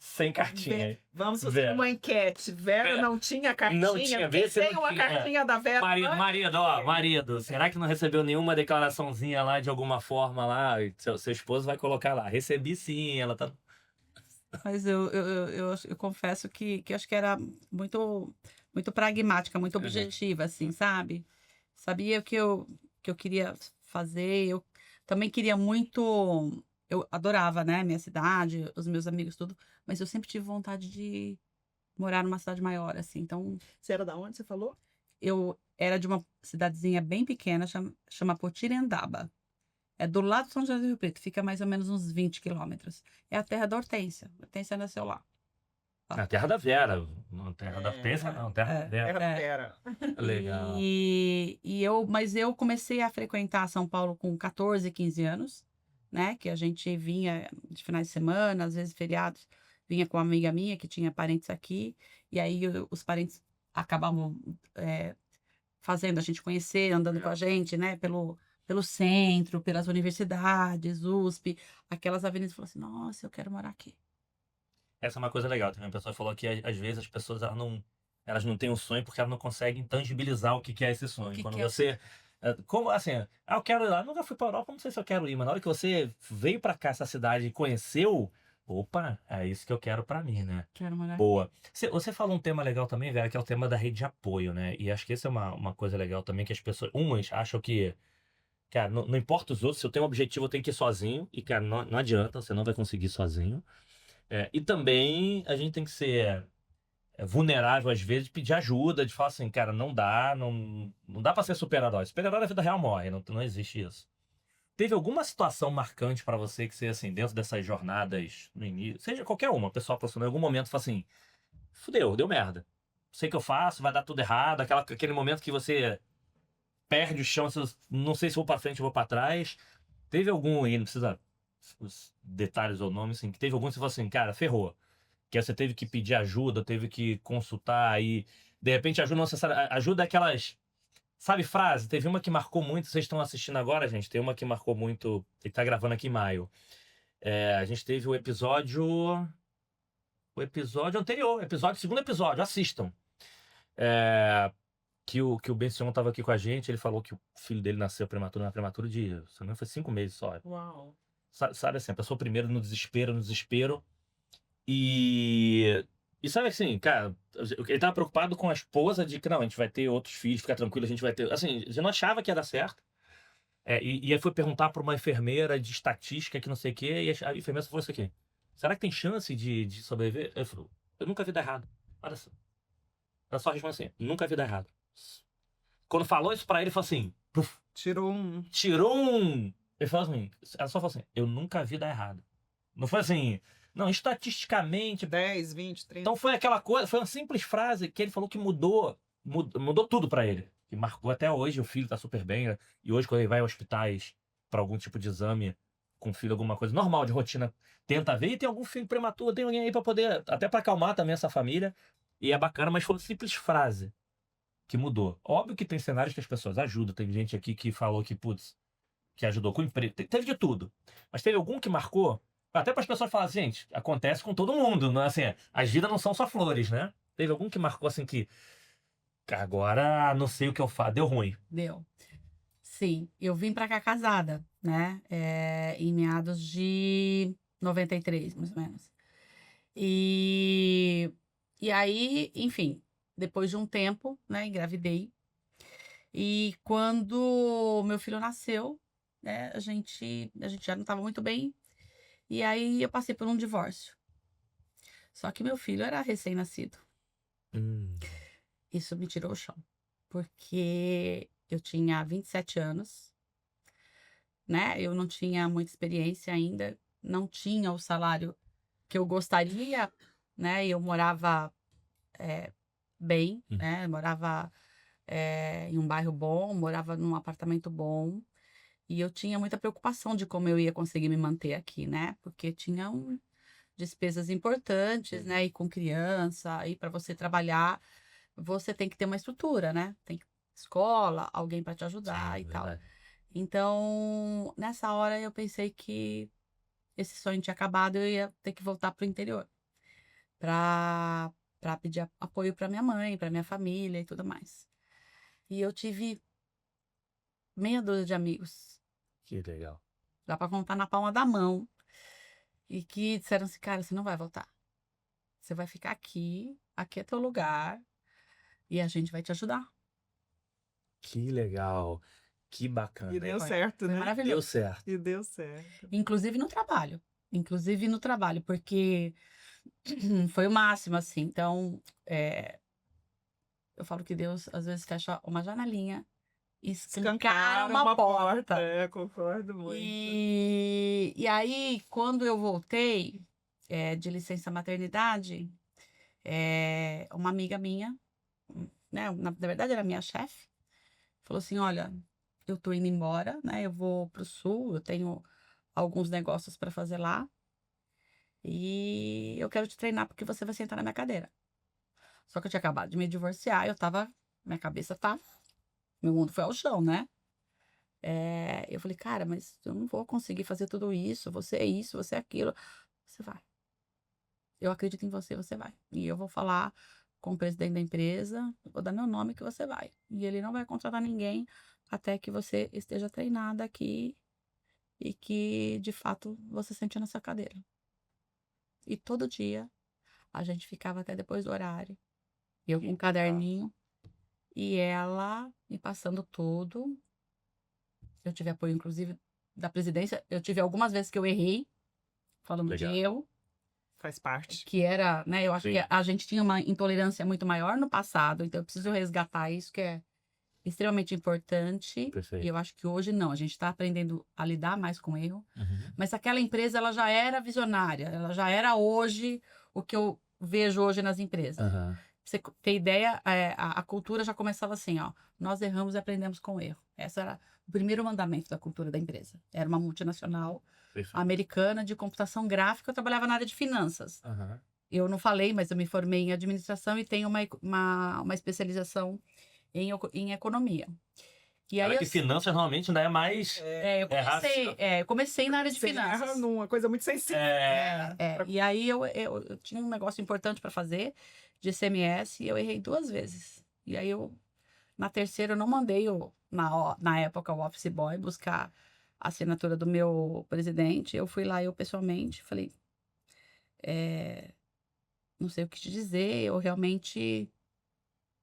C: Sem cartinha.
B: Vamos fazer
C: Vera.
B: uma enquete. Vera não tinha cartinha.
C: Não tinha, vê se
B: tem
C: não
B: uma
C: tinha.
B: cartinha da Vera.
C: Marido, será que não recebeu nenhuma declaraçãozinha lá de alguma forma lá? Seu esposo vai colocar lá. Recebi sim, ela tá.
A: Mas eu confesso que acho que era muito, muito pragmática, muito objetiva, assim, sabe? Sabia o que eu queria fazer. Eu também queria muito... Eu adorava, né? Minha cidade, os meus amigos, tudo. Mas eu sempre tive vontade de morar numa cidade maior, assim. Então,
B: Você era da onde, você falou?
A: eu era de uma cidadezinha bem pequena, chama Potirendaba. É do lado de São José do Rio Preto, fica mais ou menos uns 20 quilômetros. É a terra da Hortência. A Hortência nasceu lá.
C: Na terra da Vera. Não, terra da Hortência, não. Terra da Vera.
B: Era Vera.
C: Legal.
A: Mas eu comecei a frequentar São Paulo com 14, 15 anos, né? Que a gente vinha de finais de semana, às vezes feriados, vinha com uma amiga minha que tinha parentes aqui, e aí os parentes acabavam fazendo a gente conhecer, andando com a gente, né? Pelo centro, pelas universidades, USP, aquelas avenidas, falou assim, nossa, eu quero morar aqui.
C: Essa é uma coisa legal. Também a pessoa falou que às vezes as pessoas elas não têm um sonho porque elas não conseguem tangibilizar o que é esse sonho. Quando você... Como assim? Eu quero ir lá. Nunca fui para Europa, não sei se eu quero ir, mas na hora que você veio para cá, essa cidade, e conheceu, opa, é isso que eu quero para mim, né?
A: Quero morar aqui.
C: Boa. Você falou um tema legal também, Vera, que é o tema da rede de apoio, né? E acho que essa é uma coisa legal também, que as pessoas, umas acham que, cara, não importa os outros, se eu tenho um objetivo, eu tenho que ir sozinho. E, cara, não adianta, você não vai conseguir sozinho. E também a gente tem que ser vulnerável às vezes, de pedir ajuda, de falar assim, cara, não dá pra ser super-herói. Super-herói na vida real morre, não existe isso. Teve alguma situação marcante pra você que você, assim, dentro dessas jornadas no início, seja qualquer uma, pessoal passando em algum momento, fala assim, fudeu, deu merda. Sei o que eu faço, vai dar tudo errado, aquele momento que você perde o chão, não sei se vou pra frente ou vou pra trás. Teve algum aí, não precisa os detalhes ou nomes, assim, que teve algum que você falou assim, cara, ferrou. Que você teve que pedir ajuda, teve que consultar aí. De repente, ajuda não necessária. Ajuda aquelas. Sabe frase? Teve uma que marcou muito. Vocês estão assistindo agora, gente? Tem uma que marcou muito. Ele tá gravando aqui em maio. A gente teve o episódio. O episódio anterior. Segundo episódio. Assistam. Que o Ben Sion tava aqui com a gente. Ele falou que o filho dele nasceu prematuro de. Se não me engano, foi 5 meses só.
B: Uau.
C: Sabe assim, a pessoa primeiro no desespero. E sabe assim, cara, ele tava preocupado com a esposa de que não, a gente vai ter outros filhos, fica tranquilo, a gente vai ter. Assim, já não achava que ia dar certo. E aí foi perguntar pra uma enfermeira de estatística que não sei o quê, e a enfermeira falou isso aqui. Será que tem chance de sobreviver? Ele falou, eu nunca vi dar errado. Olha só. Ela só respondeu assim, nunca vi dar errado. Quando falou isso pra ele, ele falou assim, puf,
B: Tirou um.
C: Ele falou assim, ela só falou assim, eu nunca vi dar errado. Não foi assim, não, estatisticamente.
B: 10, 20, 30.
C: Então foi aquela coisa, foi uma simples frase que ele falou que mudou tudo pra ele. Que marcou até hoje, o filho tá super bem. E hoje, quando ele vai a hospitais pra algum tipo de exame com o filho, alguma coisa normal de rotina, tenta ver. E tem algum filho prematuro, tem alguém aí pra poder, até pra acalmar também essa família. E é bacana, mas foi uma simples frase que mudou. Óbvio que tem cenários que as pessoas ajudam. Tem gente aqui que falou que, putz, que ajudou com o emprego. Teve de tudo. Mas teve algum que marcou? Até para as pessoas falarem, gente, acontece com todo mundo, não é assim, as vidas não são só flores, né? Teve algum que marcou assim que agora não sei o que eu faço, deu ruim.
A: Deu. Sim, eu vim pra cá casada, né? Em meados de 93, mais ou menos. E aí, enfim, depois de um tempo, né, engravidei. E quando meu filho nasceu, né, a gente já não estava muito bem. E aí eu passei por um divórcio. Só que meu filho era recém-nascido. Isso me tirou o chão. Porque eu tinha 27 anos, né? Eu não tinha muita experiência ainda, não tinha o salário que eu gostaria, né? Eu morava bem, né? Eu morava em um bairro bom, morava num apartamento bom. E eu tinha muita preocupação de como eu ia conseguir me manter aqui, né? Porque tinha despesas importantes, né? E com criança, e para você trabalhar, você tem que ter uma estrutura, né? Tem escola, alguém para te ajudar. Sim, e tal. Então, nessa hora eu pensei que esse sonho tinha acabado, eu ia ter que voltar pro interior para pedir apoio para minha mãe, para minha família e tudo mais. E eu tive meia dúzia de amigos.
C: Que legal.
A: Dá para contar na palma da mão. E que disseram assim, cara, você não vai voltar. Você vai ficar aqui é teu lugar e a gente vai te ajudar.
C: Que legal. Que bacana.
B: E deu certo, né?
A: Maravilhoso.
C: Deu certo.
B: E deu certo.
A: Inclusive no trabalho, porque foi o máximo, assim. Então, eu falo que Deus às vezes fecha uma janelinha e escancara uma porta.
B: Concordo muito.
A: E aí, quando eu voltei de licença maternidade, uma amiga minha, né, na verdade era minha chefe, falou assim, olha, eu tô indo embora, né, eu vou pro sul, eu tenho alguns negócios para fazer lá e eu quero te treinar porque você vai sentar na minha cadeira. Só que eu tinha acabado de me divorciar, minha cabeça tá, meu mundo foi ao chão, né? Eu falei, cara, mas eu não vou conseguir fazer tudo isso, você é isso, você é aquilo. Você vai. Eu acredito em você, você vai. E eu vou falar com o presidente da empresa, vou dar meu nome que você vai. E ele não vai contratar ninguém até que você esteja treinada aqui e que, de fato, você sente na sua cadeira. E todo dia a gente ficava até depois do horário. Eu com um caderninho e ela me passando tudo. Eu tive apoio, inclusive, da presidência. Eu tive algumas vezes que eu errei, falando
C: Legal.
A: de eu.
B: Faz parte.
A: que era, né? Eu acho
C: Sim.
A: que a gente tinha uma intolerância muito maior no passado, então eu preciso resgatar isso, que é extremamente importante.
C: Perfeito.
A: E eu acho que hoje não, a gente está aprendendo a lidar mais com erro.
C: Uhum.
A: Mas aquela empresa, ela já era visionária, ela já era hoje o que eu vejo hoje nas empresas.
C: Aham.
A: Pra você ter ideia, a cultura já começava assim, ó. Nós erramos e aprendemos com o erro. Esse era o primeiro mandamento da cultura da empresa. Era uma multinacional
C: Perfeito.
A: americana de computação gráfica, eu trabalhava na área de finanças.
C: Aham.
A: Eu não falei, mas eu me formei em administração e tenho uma especialização em economia. E aí
C: Cara, que finanças normalmente ainda é mais...
A: eu comecei na área de
B: Você erra
A: finanças.
B: numa coisa muito sensível.
A: E aí eu tinha um negócio importante para fazer de ICMS e eu errei 2 vezes. E aí na terceira eu não mandei na época o office boy buscar a assinatura do meu presidente. Eu fui lá, eu pessoalmente falei, não sei o que te dizer, eu realmente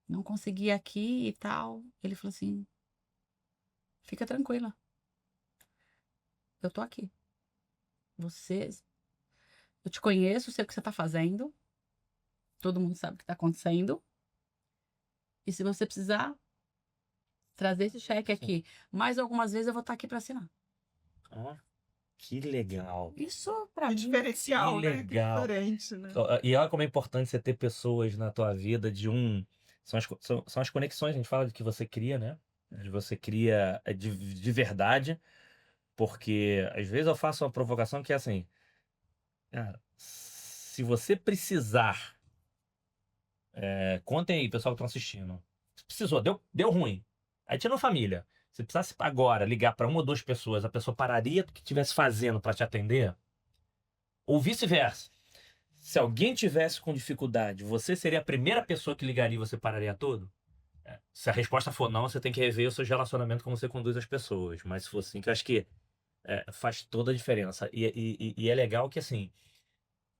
A: não consegui aqui e tal. Ele falou assim, fica tranquila, eu tô aqui. Eu te conheço, sei o que você tá fazendo. Todo mundo sabe o que tá acontecendo. E se você precisar trazer esse cheque aqui, mais algumas vezes eu vou estar aqui para assinar.
C: Ó, que legal.
A: Isso para
B: Que
A: mim
B: diferencial,
C: que
B: né? Que
C: legal.
B: diferente, né?
C: E olha como é importante você ter pessoas na tua vida são as conexões, a gente fala de que você cria, né? De você cria de verdade, porque às vezes eu faço uma provocação que é assim, cara, se você precisar, contem aí, pessoal que estão assistindo, se precisou, deu ruim, aí tinha uma família, se precisasse agora ligar para 1 ou 2 pessoas, a pessoa pararia do que estivesse fazendo para te atender, ou vice-versa. Se alguém tivesse com dificuldade, você seria a primeira pessoa que ligaria e você pararia tudo? Se a resposta for não, você tem que rever os seus relacionamentos, como você conduz as pessoas. Mas se for assim, que eu acho que faz toda a diferença. E é legal que, assim,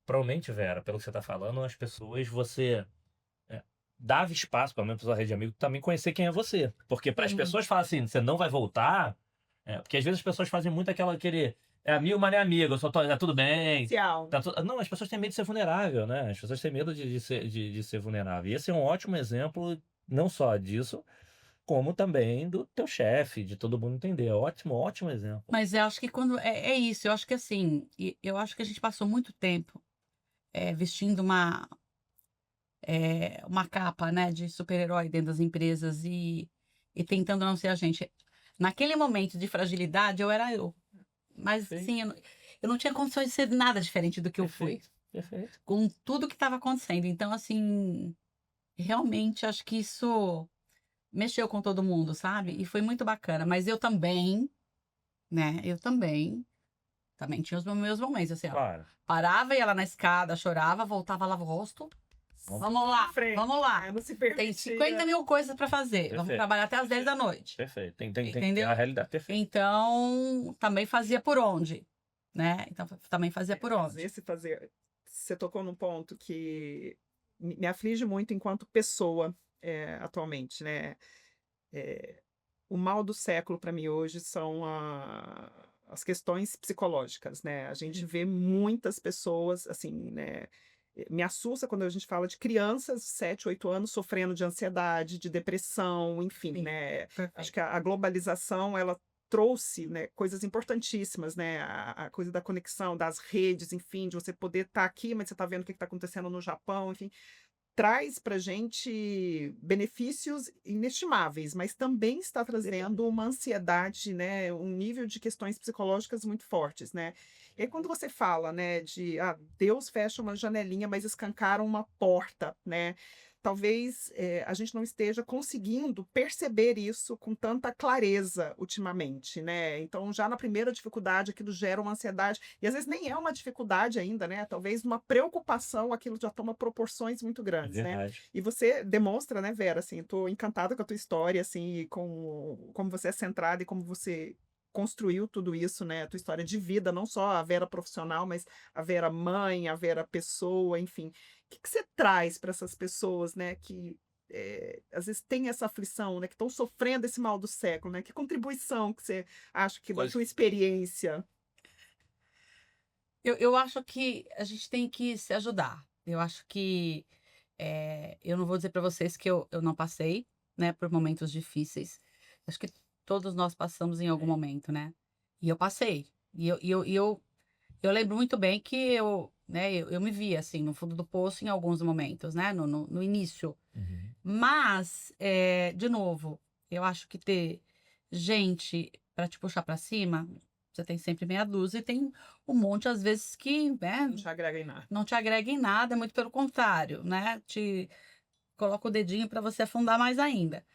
C: provavelmente, Vera, pelo que você tá falando, as pessoas, você dava espaço, pelo menos pra sua rede de amigos, também conhecer quem é você. Porque para as
A: Sim.
C: pessoas falarem assim, você não vai voltar, porque às vezes as pessoas fazem muito aquele... É amigo, mas não é amigo, eu só tô... tudo bem.
B: Especial.
C: Não, as pessoas têm medo de ser vulnerável, né? As pessoas têm medo de ser vulnerável. E esse é um ótimo exemplo, não só disso, como também do teu chefe, de todo mundo entender. Ótimo, ótimo exemplo.
A: Mas eu acho que quando é isso, eu acho que assim, eu acho que a gente passou muito tempo vestindo uma capa, né, de super-herói dentro das empresas e tentando não ser a gente. Naquele momento de fragilidade, eu era eu. Mas
C: Sim.
A: assim, eu não tinha condições de ser nada diferente do que eu fui.
C: Perfeito.
A: Com tudo que estava acontecendo. Então, assim, realmente acho que isso mexeu com todo mundo, sabe? E foi muito bacana. Mas eu também, né? Eu também tinha os meus momentos, assim, ó.
C: Claro.
A: Parava, ia lá na escada, chorava, voltava, lava o rosto. Vamos lá,
B: Frente.
A: vamos lá.
B: Não se
A: Tem
B: permitia.
A: 50 mil coisas para fazer. Vamos
C: Perfeito.
A: trabalhar até as 10 da noite.
C: Perfeito. Tem
A: Entendeu?
C: a realidade. Perfeito.
A: Então, também fazia por onde, né? Então, também fazia por onde.
B: Você tocou num ponto que me aflige muito enquanto pessoa atualmente, né? O mal do século para mim hoje são as questões psicológicas, né? A gente vê muitas pessoas, assim, né? Me assusta quando a gente fala de crianças de 7, 8 anos sofrendo de ansiedade, de depressão, enfim,
A: Sim,
B: né?
A: perfeito.
B: Acho que a globalização, ela trouxe, né, coisas importantíssimas, né? A coisa da conexão, das redes, enfim, de você poder estar aqui, mas você está vendo o que está acontecendo no Japão, enfim. Traz para a gente benefícios inestimáveis, mas também está trazendo uma ansiedade, né, um nível de questões psicológicas muito fortes, né? E aí, quando você fala, né, de Deus fecha uma janelinha, mas escancara uma porta, né? Talvez a gente não esteja conseguindo perceber isso com tanta clareza ultimamente, né? Então, já na primeira dificuldade, aquilo gera uma ansiedade, e às vezes nem é uma dificuldade ainda, né? Talvez uma preocupação, aquilo já toma proporções muito grandes, né? E você demonstra, né, Vera, assim, tô encantada com a tua história, assim, e com como você é centrada e como você construiu tudo isso, né? A tua história de vida, não só a Vera profissional, mas a Vera mãe, a Vera pessoa, enfim. O que você traz para essas pessoas, né, que às vezes tem essa aflição, né, que estão sofrendo esse mal do século, né? Que contribuição que você acha que da sua experiência?
A: Eu acho que a gente tem que se ajudar. Eu acho que eu não vou dizer para vocês que eu não passei, né, por momentos difíceis. Acho que todos nós passamos em algum momento, né? E eu passei. Eu lembro muito bem que eu me via assim no fundo do poço em alguns momentos, né? No início.
C: Uhum.
A: Mas, de novo, eu acho que ter gente para te puxar para cima, você tem sempre meia dúzia e tem um monte, às vezes, que, né,
B: Não te agrega em nada.
A: não te agrega em nada, muito pelo contrário, né? Te coloca o dedinho para você afundar mais ainda.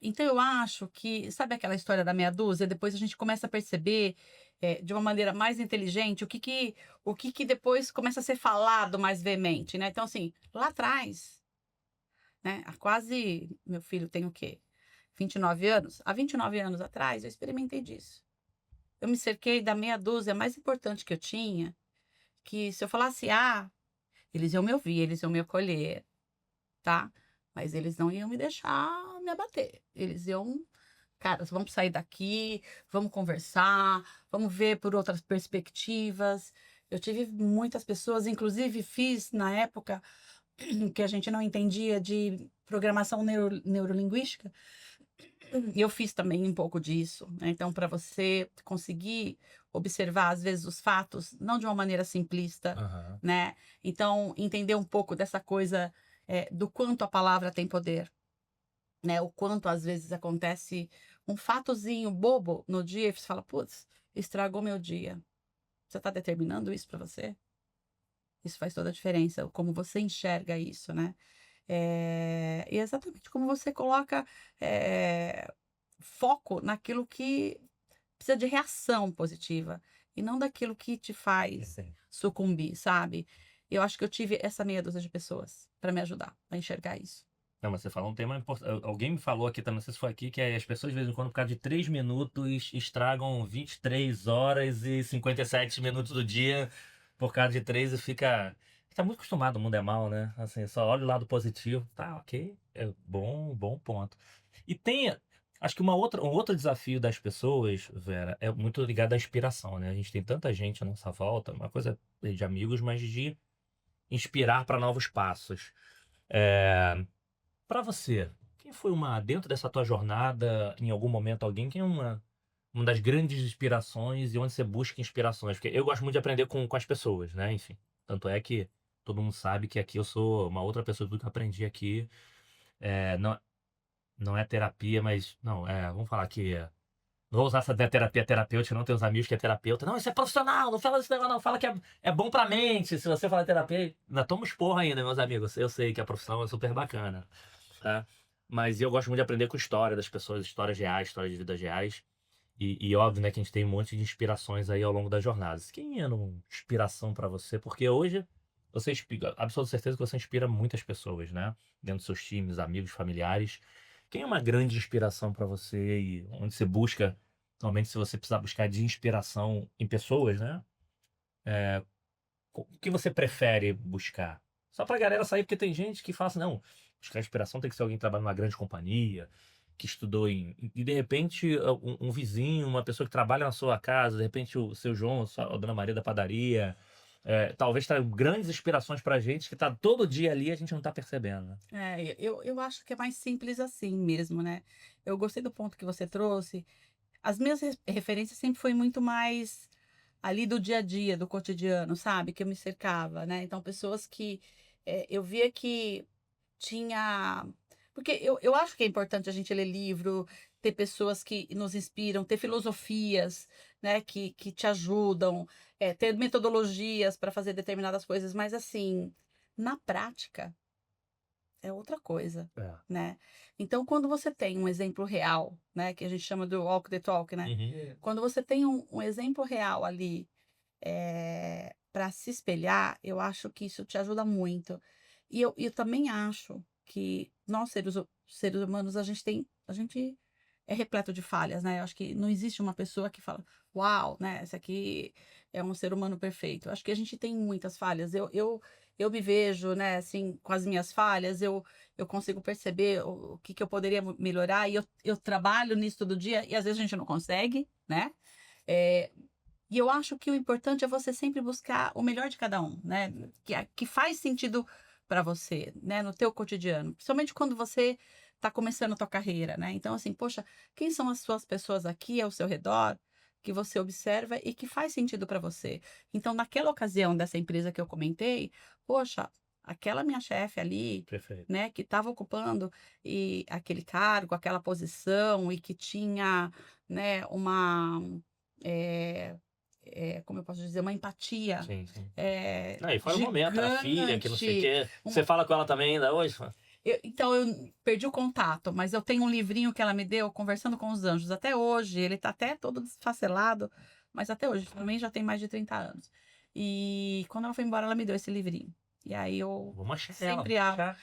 A: Então, eu acho que, sabe aquela história da meia dúzia? Depois a gente começa a perceber, de uma maneira mais inteligente, o que depois começa a ser falado mais veemente, né? Então, assim, lá atrás, né? Há quase, meu filho tem o quê? 29 anos? Há 29 anos atrás, eu experimentei disso. Eu me cerquei da meia dúzia mais importante que eu tinha, que se eu falasse A, eles iam me ouvir, eles iam me acolher, tá? Mas eles não iam me deixar me abater. Eles iam, cara, vamos sair daqui, vamos conversar, vamos ver por outras perspectivas. Eu tive muitas pessoas, inclusive fiz na época que a gente não entendia de programação neurolinguística, e eu fiz também um pouco disso, né? Então, para você conseguir observar, às vezes, os fatos, não de uma maneira simplista,
C: Aham.
A: né? Então, entender um pouco dessa coisa do quanto a palavra tem poder, né? O quanto, às vezes, acontece um fatozinho bobo no dia e você fala, putz, estragou meu dia. Você está determinando isso para você? Isso faz toda a diferença, como você enxerga isso, né? E exatamente como você coloca foco naquilo que precisa de reação positiva e não daquilo que te faz
C: Sim.
A: sucumbir, sabe? Eu acho que eu tive essa meia dúzia de pessoas para me ajudar a enxergar isso.
C: Não, mas você falou um tema importante. Alguém me falou aqui também, não sei se foi aqui, que as pessoas de vez em quando, por causa de 3 minutos, estragam 23 horas e 57 minutos do dia por causa de 3 e fica. Tá muito acostumado, o mundo é mal, né? Assim, só olha o lado positivo. Tá, ok. É bom, bom ponto. E tem. Acho que um outro desafio das pessoas, Vera, é muito ligado à inspiração, né? A gente tem tanta gente à nossa volta, uma coisa de amigos, mas de inspirar para novos passos. Para você, quem foi dentro dessa tua jornada, em algum momento, alguém que é uma das grandes inspirações e onde você busca inspirações? Porque eu gosto muito de aprender com as pessoas, né? Enfim, tanto é que todo mundo sabe que aqui eu sou uma outra pessoa do que eu aprendi aqui. Não, não é terapia, mas, não, vamos falar que não vou usar essa terapia terapêutica, não tem uns amigos que é terapeuta. Não, isso é profissional, não fala desse negócio, não. Fala que é bom pra mente. Se você falar terapia, ainda toma esporro ainda, meus amigos. Eu sei que a profissão é super bacana, tá? Mas eu gosto muito de aprender com história das pessoas, histórias reais, histórias de vidas reais. E óbvio, né, que a gente tem um monte de inspirações aí ao longo das jornadas. Quem é uma inspiração pra você? Porque hoje você inspira, absoluta certeza que você inspira muitas pessoas, né? Dentro dos seus times, amigos, familiares. Quem é uma grande inspiração pra você e onde você busca, normalmente se você precisar buscar de inspiração em pessoas, né? O que você prefere buscar? Só pra galera sair, porque tem gente que fala assim, não, buscar inspiração tem que ser alguém que trabalha numa grande companhia, que estudou e de repente um vizinho, uma pessoa que trabalha na sua casa, de repente o seu João, a dona Maria da padaria, talvez traga grandes inspirações pra gente que tá todo dia ali e a gente não tá percebendo, né?
A: Eu acho que é mais simples assim mesmo, né? Eu gostei do ponto que você trouxe. As minhas referências sempre foi muito mais ali do dia a dia, do cotidiano, sabe? Que eu me cercava, né? Então, pessoas que eu via que tinha. Porque eu acho que é importante a gente ler livro, ter pessoas que nos inspiram, ter filosofias, né, que te ajudam, ter metodologias para fazer determinadas coisas, mas assim, na prática é outra coisa,
C: É.
A: né? Então, quando você tem um exemplo real, né, que a gente chama do walk the talk, né?
C: Uhum.
A: Quando você tem um exemplo real ali para se espelhar, eu acho que isso te ajuda muito. E eu também acho que nós, seres humanos, a gente é repleto de falhas, né? Eu acho que não existe uma pessoa que fala, uau, né? Esse aqui é um ser humano perfeito. Eu acho que a gente tem muitas falhas. Eu me vejo, né, assim, com as minhas falhas, eu consigo perceber o que eu poderia melhorar e eu trabalho nisso todo dia e às vezes a gente não consegue, né? E eu acho que o importante é você sempre buscar o melhor de cada um, né? Que faz sentido para você, né? No teu cotidiano. Principalmente quando você está começando a tua carreira, né? Então, assim, poxa, quem são as suas pessoas aqui ao seu redor que você observa e que faz sentido para você? Então, naquela ocasião dessa empresa que eu comentei, poxa, aquela minha chefe ali,
C: Perfeito.
A: né, que estava ocupando aquele cargo, aquela posição e que tinha, né, uma, é, como eu posso dizer, uma empatia
C: Sim, sim.
A: é,
C: Não, e fora o momento, a filha, que não sei o
A: gigante.
C: quê. Você fala com ela também ainda hoje?
A: Então, eu perdi o contato, mas eu tenho um livrinho que ela me deu, Conversando com os Anjos, até hoje. Ele tá até todo desfacelado, mas até hoje, também já tem mais de 30 anos. E quando ela foi embora, ela me deu esse livrinho. E aí eu
C: Vamos achar ela.
A: sempre abro.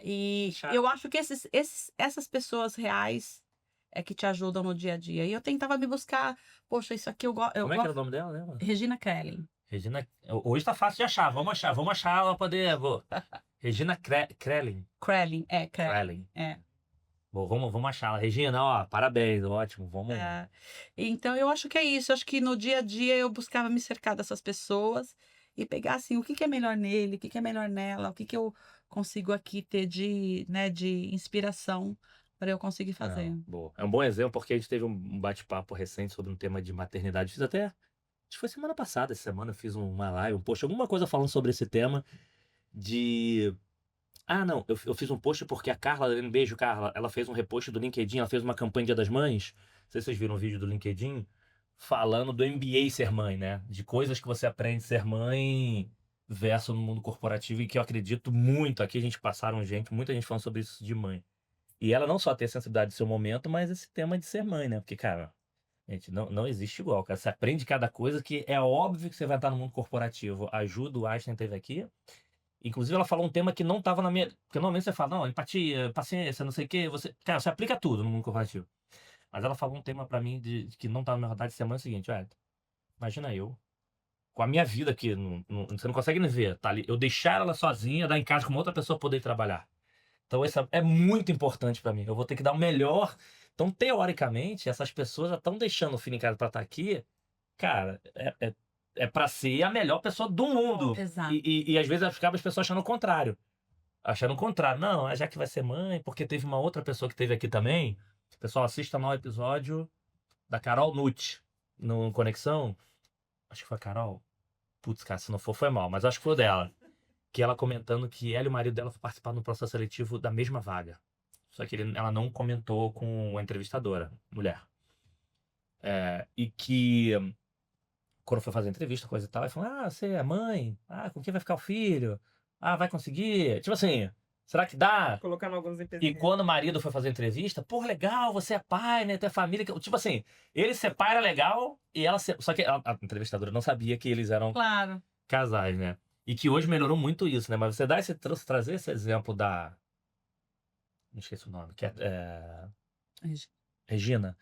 A: E eu acho que essas pessoas reais é que te ajudam no dia a dia. E eu tentava me buscar, poxa, isso aqui eu
C: Como é que era o
A: gosto.
C: nome dela, né, mano?
A: Regina Krellin.
C: Regina. Hoje tá fácil de achar. Vamos achar ela pra poder. Regina Krellin.
A: Krellin.
C: Krellin.
A: É.
C: Bom, vamos achar ela. Regina, ó, parabéns, ótimo. Vamos.
A: Então, eu acho que é isso. Acho que no dia a dia eu buscava me cercar dessas pessoas e pegar, assim, o que que é melhor nele, o que que é melhor nela, o que que eu consigo aqui ter de inspiração para eu conseguir fazer.
C: Boa. É um bom exemplo porque a gente teve um bate-papo recente sobre um tema de maternidade. Fiz até. Acho que foi semana passada, essa semana eu fiz uma live, um post, alguma coisa falando sobre esse tema de. Ah, não, eu fiz um post porque a Carla, um beijo, Carla, ela fez um repost do LinkedIn, ela fez uma campanha Dia das Mães. Não sei se vocês viram um vídeo do LinkedIn falando do MBA ser mãe, né? De coisas que você aprende ser mãe versus no mundo corporativo e que eu acredito muito. Aqui a gente passaram muita gente falando sobre isso de mãe. E ela não só tem a sensibilidade do seu momento, mas esse tema de ser mãe, né? Porque, cara, gente, não existe igual, cara. Você aprende cada coisa que é óbvio que você vai estar no mundo corporativo. A Ju do Einstein teve aqui. Inclusive, ela falou um tema que não estava na minha. Porque normalmente você fala, não, empatia, paciência, não sei o quê. Cara, você aplica tudo no mundo corporativo. Mas ela falou um tema pra mim de que não tá na minha rodada de semana é o seguinte, olha, imagina eu, com a minha vida aqui, você não consegue nem ver, tá ali. Eu deixar ela sozinha, dar em casa com uma outra pessoa poder trabalhar. Então, isso é muito importante pra mim. Eu vou ter que dar o melhor. Então, teoricamente, essas pessoas já estão deixando o filho em casa pra estar aqui. Cara, é pra ser a melhor pessoa do mundo.
A: Exato.
C: E às vezes acaba as pessoas achando o contrário. Achando o contrário. Não, já que vai ser mãe, porque teve uma outra pessoa que teve aqui também. Pessoal, assista lá o episódio da Carol Nutt no Conexão. Acho que foi a Carol. Putz, cara, se não for, foi mal, mas acho que foi o dela. Que ela comentando que ela e o marido dela foram participar no processo seletivo da mesma vaga. Só que ela não comentou com a entrevistadora, mulher. E que quando foi fazer a entrevista, coisa e tal, ele falou: ah, você é mãe? Ah, com quem vai ficar o filho? Ah, vai conseguir? Tipo assim, será que dá?
B: Colocando alguns
C: E
B: empecilhos.
C: quando o marido foi fazer a entrevista, pô, legal, você é pai, né? Tem família. Tipo assim, ele ser pai era legal e ela ser. Só que a entrevistadora não sabia que eles eram
A: Claro.
C: casais, né? E que hoje melhorou muito isso, né? Mas você trazer esse exemplo da. Não esqueci o nome, que é Regina.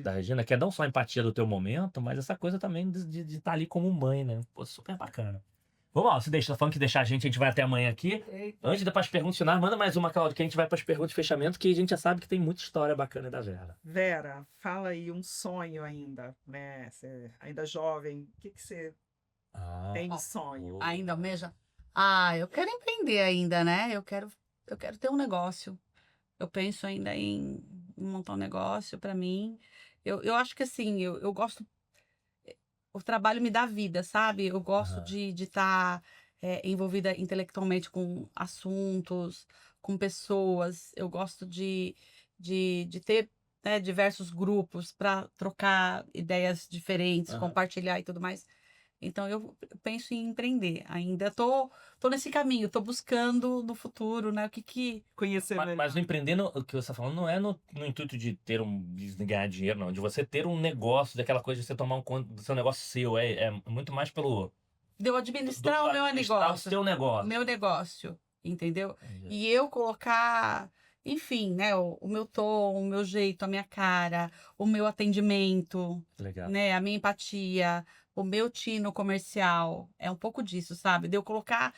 C: Da Regina, que é não só a empatia do teu momento, mas essa coisa também de estar ali como mãe, né? Pô, super bacana. Vamos lá, tá falando que deixar a gente vai até amanhã aqui.
B: Eita.
C: Antes de ir para as perguntas finais, manda mais uma, Cláudia, que a gente vai para as perguntas de fechamento, que a gente já sabe que tem muita história bacana da Vera.
B: Vera, fala aí um sonho ainda, né? Você ainda jovem, o que você tem de sonho?
A: Ainda almeja? Eu quero empreender ainda, né? Eu quero ter um negócio. Eu penso ainda em montar um negócio para mim. Eu acho que assim, eu gosto. O trabalho me dá vida, sabe? Eu gosto de estar envolvida intelectualmente com assuntos, com pessoas. Eu gosto de ter, né, diversos grupos para trocar ideias diferentes, compartilhar e tudo mais. Então, eu penso em empreender. Ainda tô nesse caminho, tô buscando no futuro, né? O que...
B: Conhecer melhor.
C: Mas no empreendendo, o que você está falando não é no intuito de de ganhar dinheiro, não. De você ter um negócio, daquela coisa de você tomar conta do seu negócio seu. É muito mais pelo...
A: De eu administrar o meu
C: administrar
A: negócio.
C: o seu negócio.
A: O meu negócio, entendeu?
C: Entendi.
A: E eu colocar, enfim, né? O meu tom, o meu jeito, a minha cara, o meu atendimento,
C: Legal.
A: né? A minha empatia, o meu tino comercial. É um pouco disso, sabe? De eu colocar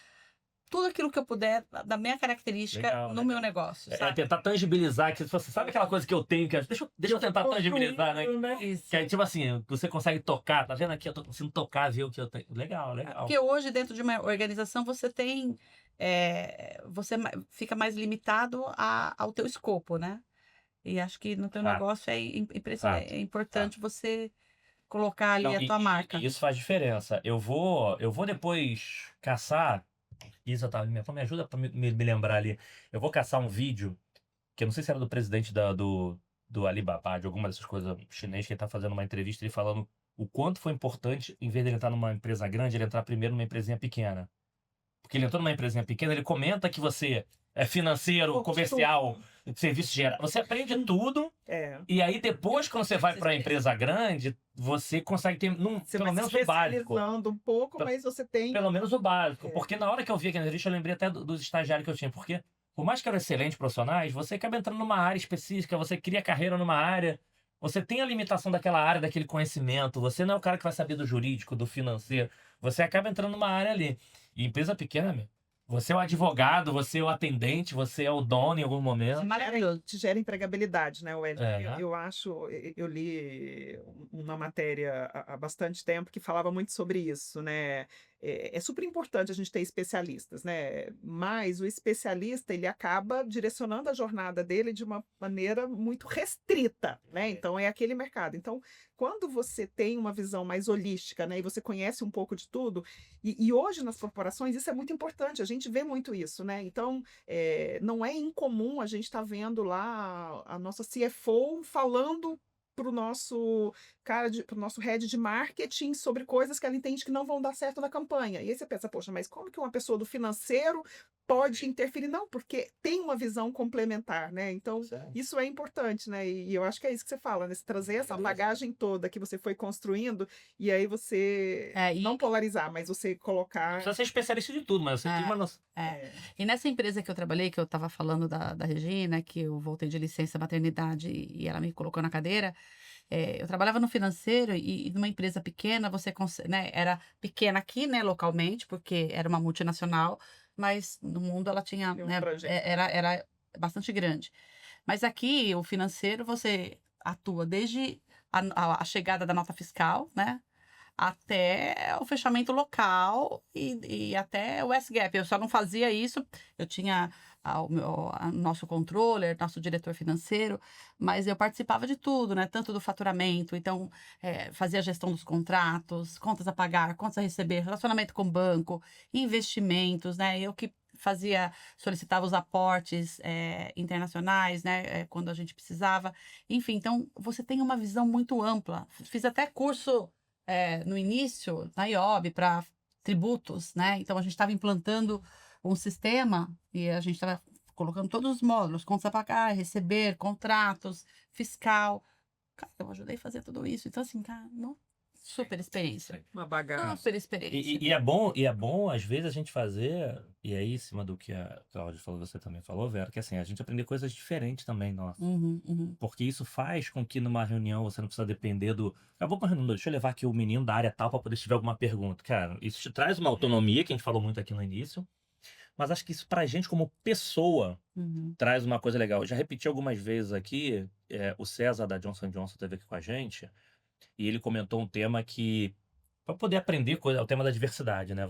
A: tudo aquilo que eu puder da minha característica
C: Legal,
A: no meu negócio,
C: É
A: sabe?
C: tentar tangibilizar, que você sabe aquela coisa que eu tenho, que deixa eu tentar tangibilizar, né?
A: Isso.
C: Que aí, tipo assim, você consegue tocar, tá vendo aqui? Eu tô conseguindo tocar, ver o que eu tenho. Legal, legal.
A: Porque hoje, dentro de uma organização, você tem. Fica mais limitado ao teu escopo, né? E acho que no teu
C: Fato.
A: negócio
C: Fato.
A: é importante você colocar ali
C: Não,
A: a tua marca.
C: e isso faz diferença. Eu vou depois caçar. Isa, tá? Me ajuda pra me lembrar ali. Eu vou caçar um vídeo, que eu não sei se era do presidente do Alibaba, de alguma dessas coisas chinês, que ele tá fazendo uma entrevista, ele falando o quanto foi importante, em vez de ele entrar numa empresa grande, ele entrar primeiro numa empresinha pequena. Porque ele entrou numa empresinha pequena, ele comenta que você é financeiro, comercial, serviço geral. Você aprende tudo. E aí depois, quando você vai para a empresa grande, você consegue ter
B: Você
C: pelo
B: vai
C: menos
B: se
C: o básico.
B: especializando um pouco, mas você tem...
C: Pelo menos o básico. Porque na hora que eu vi aqui na entrevista, eu lembrei até dos estagiários que eu tinha. Porque, por mais que eram excelentes profissionais, você acaba entrando numa área específica, você cria carreira numa área, você tem a limitação daquela área, daquele conhecimento, você não é o cara que vai saber do jurídico, do financeiro, você acaba entrando numa área ali. E empresa pequena, meu, você é o advogado, você é o atendente, você é o dono em algum momento.
A: Maravilhoso.
B: Te gera empregabilidade, né, Wellington?
C: É.
B: Eu li uma matéria há bastante tempo que falava muito sobre isso, né? É super importante a gente ter especialistas, né? Mas o especialista, ele acaba direcionando a jornada dele de uma maneira muito restrita, né? Então, é aquele mercado. Então, quando você tem uma visão mais holística, né? E você conhece um pouco de tudo, e hoje nas corporações isso é muito importante, a gente vê muito isso, né? Então, não é incomum a gente estar vendo lá a nossa CFO falando para o nosso para o nosso head de marketing sobre coisas que ela entende que não vão dar certo na campanha. E aí você pensa, poxa, mas como que uma pessoa do financeiro pode interferir? Não, porque tem uma visão complementar, né? Então, isso é importante, né? E eu acho que é isso que você fala, né? Você trazer essa bagagem toda que você foi construindo e aí você não polarizar, mas você colocar...
C: Precisa ser especialista de tudo, mas você tem uma noção.
A: E nessa empresa que eu trabalhei, que eu estava falando da Regina, que eu voltei de licença maternidade e ela me colocou na cadeira, eu trabalhava no financeiro e numa empresa pequena, você né, era pequena aqui, né, localmente, porque era uma multinacional, mas no mundo ela tinha, né, era bastante grande. Mas aqui, o financeiro, você atua desde a chegada da nota fiscal, né, até o fechamento local e até o S-Gap. Eu só não fazia isso, eu tinha o nosso controller, nosso diretor financeiro, mas eu participava de tudo, né? Tanto do faturamento, então fazia a gestão dos contratos, contas a pagar, contas a receber, relacionamento com o banco, investimentos, né? Eu que solicitava os aportes internacionais, né? Quando a gente precisava. Enfim, então você tem uma visão muito ampla. Fiz até curso no início, na IOB, para tributos, né? Então a gente estava implantando um sistema e a gente estava colocando todos os módulos, contas a pagar, receber, contratos, fiscal. Cara, eu ajudei a fazer tudo isso. Então, assim, cara, super experiência.
B: Uma bagagem.
A: Super experiência.
C: E é bom, às vezes, a gente fazer, e aí, em cima do que a Cláudia falou, você também falou, Vera, que assim, a gente aprender coisas diferentes também, nossa. Porque isso faz com que numa reunião você não precisa depender do... Eu vou pra reunião, deixa eu levar aqui o menino da área tal pra poder se tiver alguma pergunta. Cara, isso te traz uma autonomia, que a gente falou muito aqui no início, mas acho que isso pra gente como pessoa traz uma coisa legal. Eu já repeti algumas vezes aqui, o César da Johnson & Johnson esteve aqui com a gente, e ele comentou um tema que, para poder aprender coisa, é o tema da diversidade, né?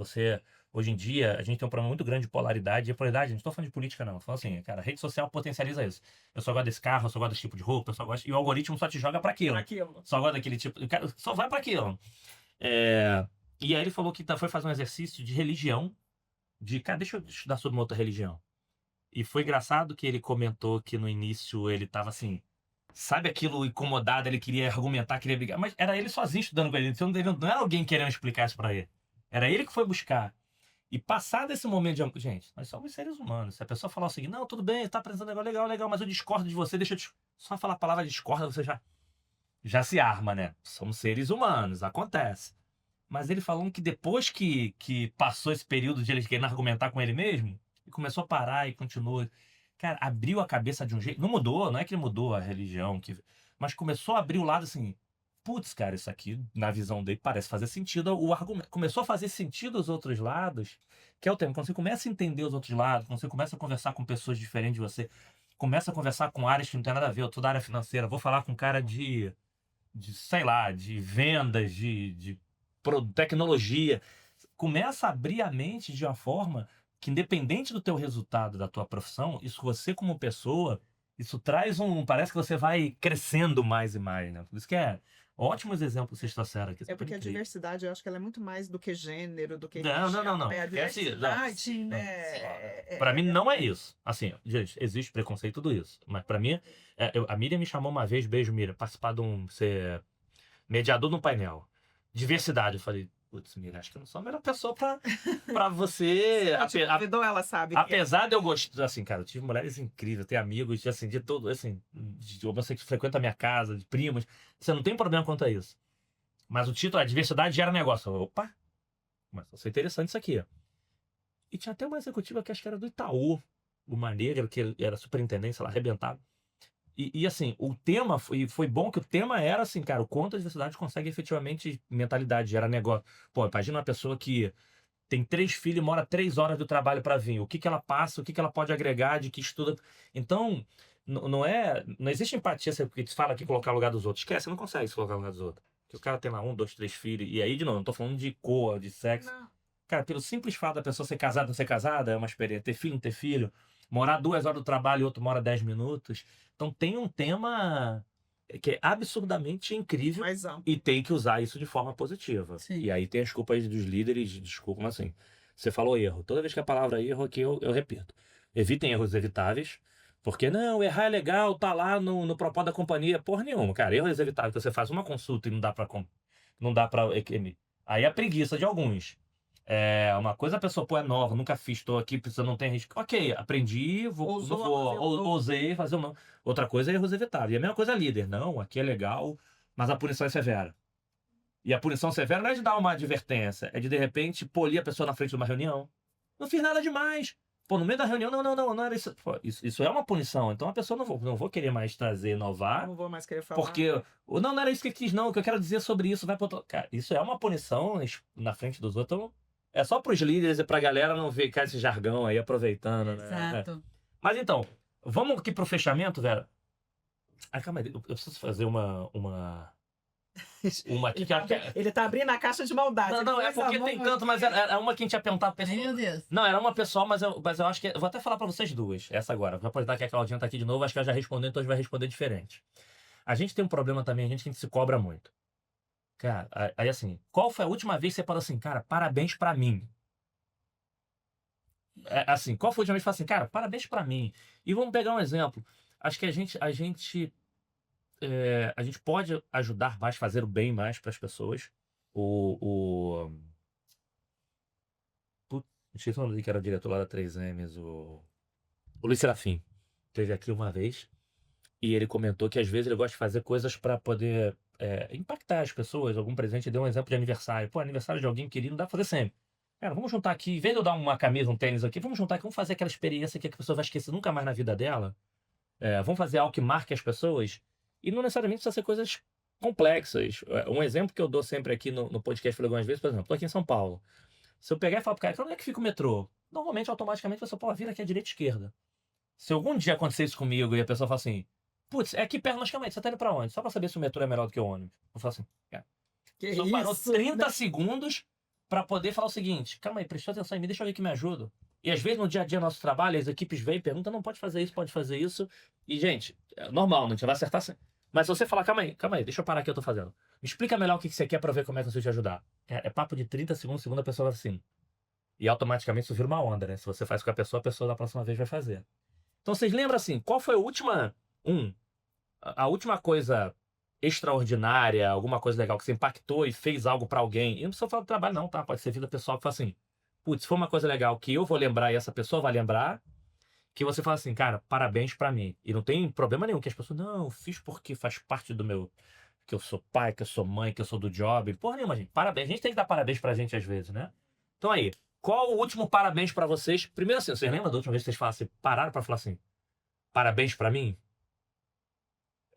C: Hoje em dia, a gente tem um problema muito grande de polaridade. E a polaridade, não estou falando de política, não. Estou falando assim, cara, a rede social potencializa isso. Eu só gosto desse carro, eu só gosto desse tipo de roupa, eu só gosto... E o algoritmo só te joga para aquilo. Só gosta daquele tipo... Cara, só vai para aquilo. E aí ele falou que foi fazer um exercício de religião, cara, deixa eu estudar sobre uma outra religião. E foi engraçado que ele comentou que no início ele tava assim... Sabe aquilo incomodado, ele queria argumentar, queria brigar, mas era ele sozinho estudando com ele, então não era alguém querendo explicar isso pra ele. Era ele que foi buscar. E passado esse momento de... Gente, nós somos seres humanos. Se a pessoa falar o seguinte, não, tudo bem, tá apresentando negócio legal, mas eu discordo de você, deixa eu só falar a palavra discorda, você já se arma, né? Somos seres humanos, acontece. Mas ele falando que depois que passou esse período de ele querendo argumentar com ele mesmo, ele começou a parar e continuou... Cara, abriu a cabeça de um jeito... Não mudou, não é que ele mudou a religião, mas começou a abrir o lado assim... putz, cara, isso aqui, na visão dele, parece fazer sentido. O argumento começou a fazer sentido os outros lados, que é o tema. Quando você começa a entender os outros lados, quando você começa a conversar com pessoas diferentes de você, começa a conversar com áreas que não tem nada a ver, eu tô da área financeira, vou falar com um cara sei lá, de vendas, de tecnologia. Começa a abrir a mente de uma forma que, independente do teu resultado, da tua profissão, isso você como pessoa, isso traz parece que você vai crescendo mais e mais, né? Por isso que ótimos exemplos vocês trouxeram aqui.
B: É porque a diversidade, eu acho que ela é muito mais do que gênero, do que
C: Não.
B: É a diversidade, né?
C: Pra mim não é isso. Assim, gente, existe preconceito tudo isso. Mas pra mim, a Miriam me chamou uma vez, beijo Miriam, participar ser mediador no painel. Diversidade. Eu falei, putz, Miriam, acho que eu não sou a melhor pessoa pra você.
B: Convidou, ela sabe.
C: Apesar de eu gostar, assim, cara, eu tive mulheres incríveis, eu tenho amigos, assim, de todo, assim, você que frequenta a minha casa, de primos. Você não tem problema quanto a isso. Mas o título, a diversidade gera negócio. Opa! Mas isso é interessante isso aqui, ó. E tinha até uma executiva que acho que era do Itaú, uma negra, que era superintendente, sei lá, arrebentado. E assim, o tema, foi bom que o tema era assim, cara, o quanto a diversidade consegue efetivamente mentalidade, gera negócio. Pô, imagina uma pessoa que tem 3 filhos e mora 3 horas do trabalho para vir. O que ela passa, o que ela pode agregar, de que estuda. Então, não existe empatia, porque tu fala aqui colocar no lugar dos outros. Esquece, você não consegue se colocar no lugar dos outros. Porque o cara tem lá 1, 2, 3 filhos. E aí, de novo, não tô falando de cor, de sexo.
B: Não.
C: Cara, pelo simples fato da pessoa ser casada ou não ser casada, é uma experiência. Ter filho, não ter filho. Morar 2 horas do trabalho e outro mora 10 minutos. Então tem um tema que é absurdamente incrível
B: Mais amplo.
C: e tem que usar isso de forma positiva.
A: Sim.
C: E aí tem as culpas dos líderes, desculpa, mas assim, você falou erro. Toda vez que a palavra erro aqui, eu repito. Evitem erros evitáveis, porque não, errar é legal, tá lá no propósito da companhia. Porra nenhuma, cara. Erros evitáveis, você faz uma consulta e não dá pra... Aí é a preguiça de alguns. Uma coisa a pessoa, pô, é nova, nunca fiz, tô aqui, precisa, não tem risco. Ok, aprendi, ousei fazer uma. Outra coisa é erros evitáveis. E a mesma coisa é líder. Não, aqui é legal, mas a punição é severa. E a punição severa não é de dar uma advertência, é de repente, polir a pessoa na frente de uma reunião. Não fiz nada demais. Pô, no meio da reunião, não era isso. Pô, isso é uma punição. Então a pessoa não vou querer mais trazer, inovar.
B: Não vou mais querer falar.
C: Porque, não era isso que eu quis, não. O que eu quero dizer sobre isso vai pro outro. Cara, isso é uma punição na frente dos outros. Então, é só pros líderes e pra galera não ver cara, esse jargão aí aproveitando, né?
A: Exato.
C: Mas então, vamos aqui pro fechamento, Vera. Calma aí, eu preciso fazer uma
B: Ele tá abrindo a caixa de maldade.
C: Não, é porque tem tanto, mas era uma que a gente ia perguntar pra pessoa.
A: Meu Deus.
C: Não, era uma pessoal, mas eu acho que. Eu vou até falar pra vocês duas, essa agora. Vou aproveitar que a Claudinha tá aqui de novo, acho que ela já respondeu, então a gente vai responder diferente. A gente tem um problema também, a gente se cobra muito. Cara, aí assim, qual foi a última vez que você falou assim, cara, parabéns pra mim? Assim, qual foi a última vez que você falou assim, cara, parabéns pra mim? E vamos pegar um exemplo. Acho que a gente pode ajudar mais, fazer o bem mais para as pessoas. Esqueci o nome que era o diretor lá da 3Ms, o Luiz Serafim. Esteve aqui uma vez e ele comentou que às vezes ele gosta de fazer coisas para poder impactar as pessoas. Algum presente, deu um exemplo de aniversário. Pô, aniversário de alguém querido não dá pra fazer sempre. Cara, vamos juntar aqui, em vez de eu dar uma camisa, um tênis aqui, vamos juntar aqui, vamos fazer aquela experiência que a pessoa vai esquecer nunca mais na vida dela. Vamos fazer algo que marque as pessoas. E não necessariamente precisa ser coisas complexas. Um exemplo que eu dou sempre aqui no podcast, falei algumas vezes, por exemplo, estou aqui em São Paulo. Se eu pegar e falar pro cara, onde é que fica o metrô? Normalmente, automaticamente, a pessoa pode vir aqui à direita e esquerda. Se algum dia acontecer isso comigo e a pessoa fala assim, putz, é aqui perto, mas calma aí, você tá indo pra onde? Só pra saber se o metrô é melhor do que o ônibus. Eu falo assim, cara, só parou 30 segundos pra poder falar o seguinte, calma aí, prestou atenção em mim, deixa eu ver que me ajuda. E às vezes no dia a dia nosso trabalho, as equipes vêm e perguntam, não pode fazer isso. E, gente, é normal, não te vai acertar sempre. Mas se você falar, calma aí, deixa eu parar o que eu tô fazendo. Me explica melhor o que você quer pra ver como é que eu consigo te ajudar. É papo de 30 segundos, a pessoa vai assim. E automaticamente isso vira uma onda, né? Se você faz com a pessoa da próxima vez vai fazer. Então vocês lembram assim, qual foi a última coisa extraordinária, alguma coisa legal que você impactou e fez algo pra alguém? E não precisa falar do trabalho não, tá? Pode ser vida pessoal que fala assim, putz, se for uma coisa legal que eu vou lembrar e essa pessoa vai lembrar, que você fala assim, cara, parabéns pra mim. E não tem problema nenhum, que as pessoas, não, eu fiz porque faz parte do meu... Que eu sou pai, que eu sou mãe, que eu sou do job. Porra nenhuma, gente. Parabéns. A gente tem que dar parabéns pra gente às vezes, né? Então aí, qual o último parabéns pra vocês? Primeiro assim, vocês lembram da última vez que vocês falaram assim, pararam pra falar assim, parabéns pra mim?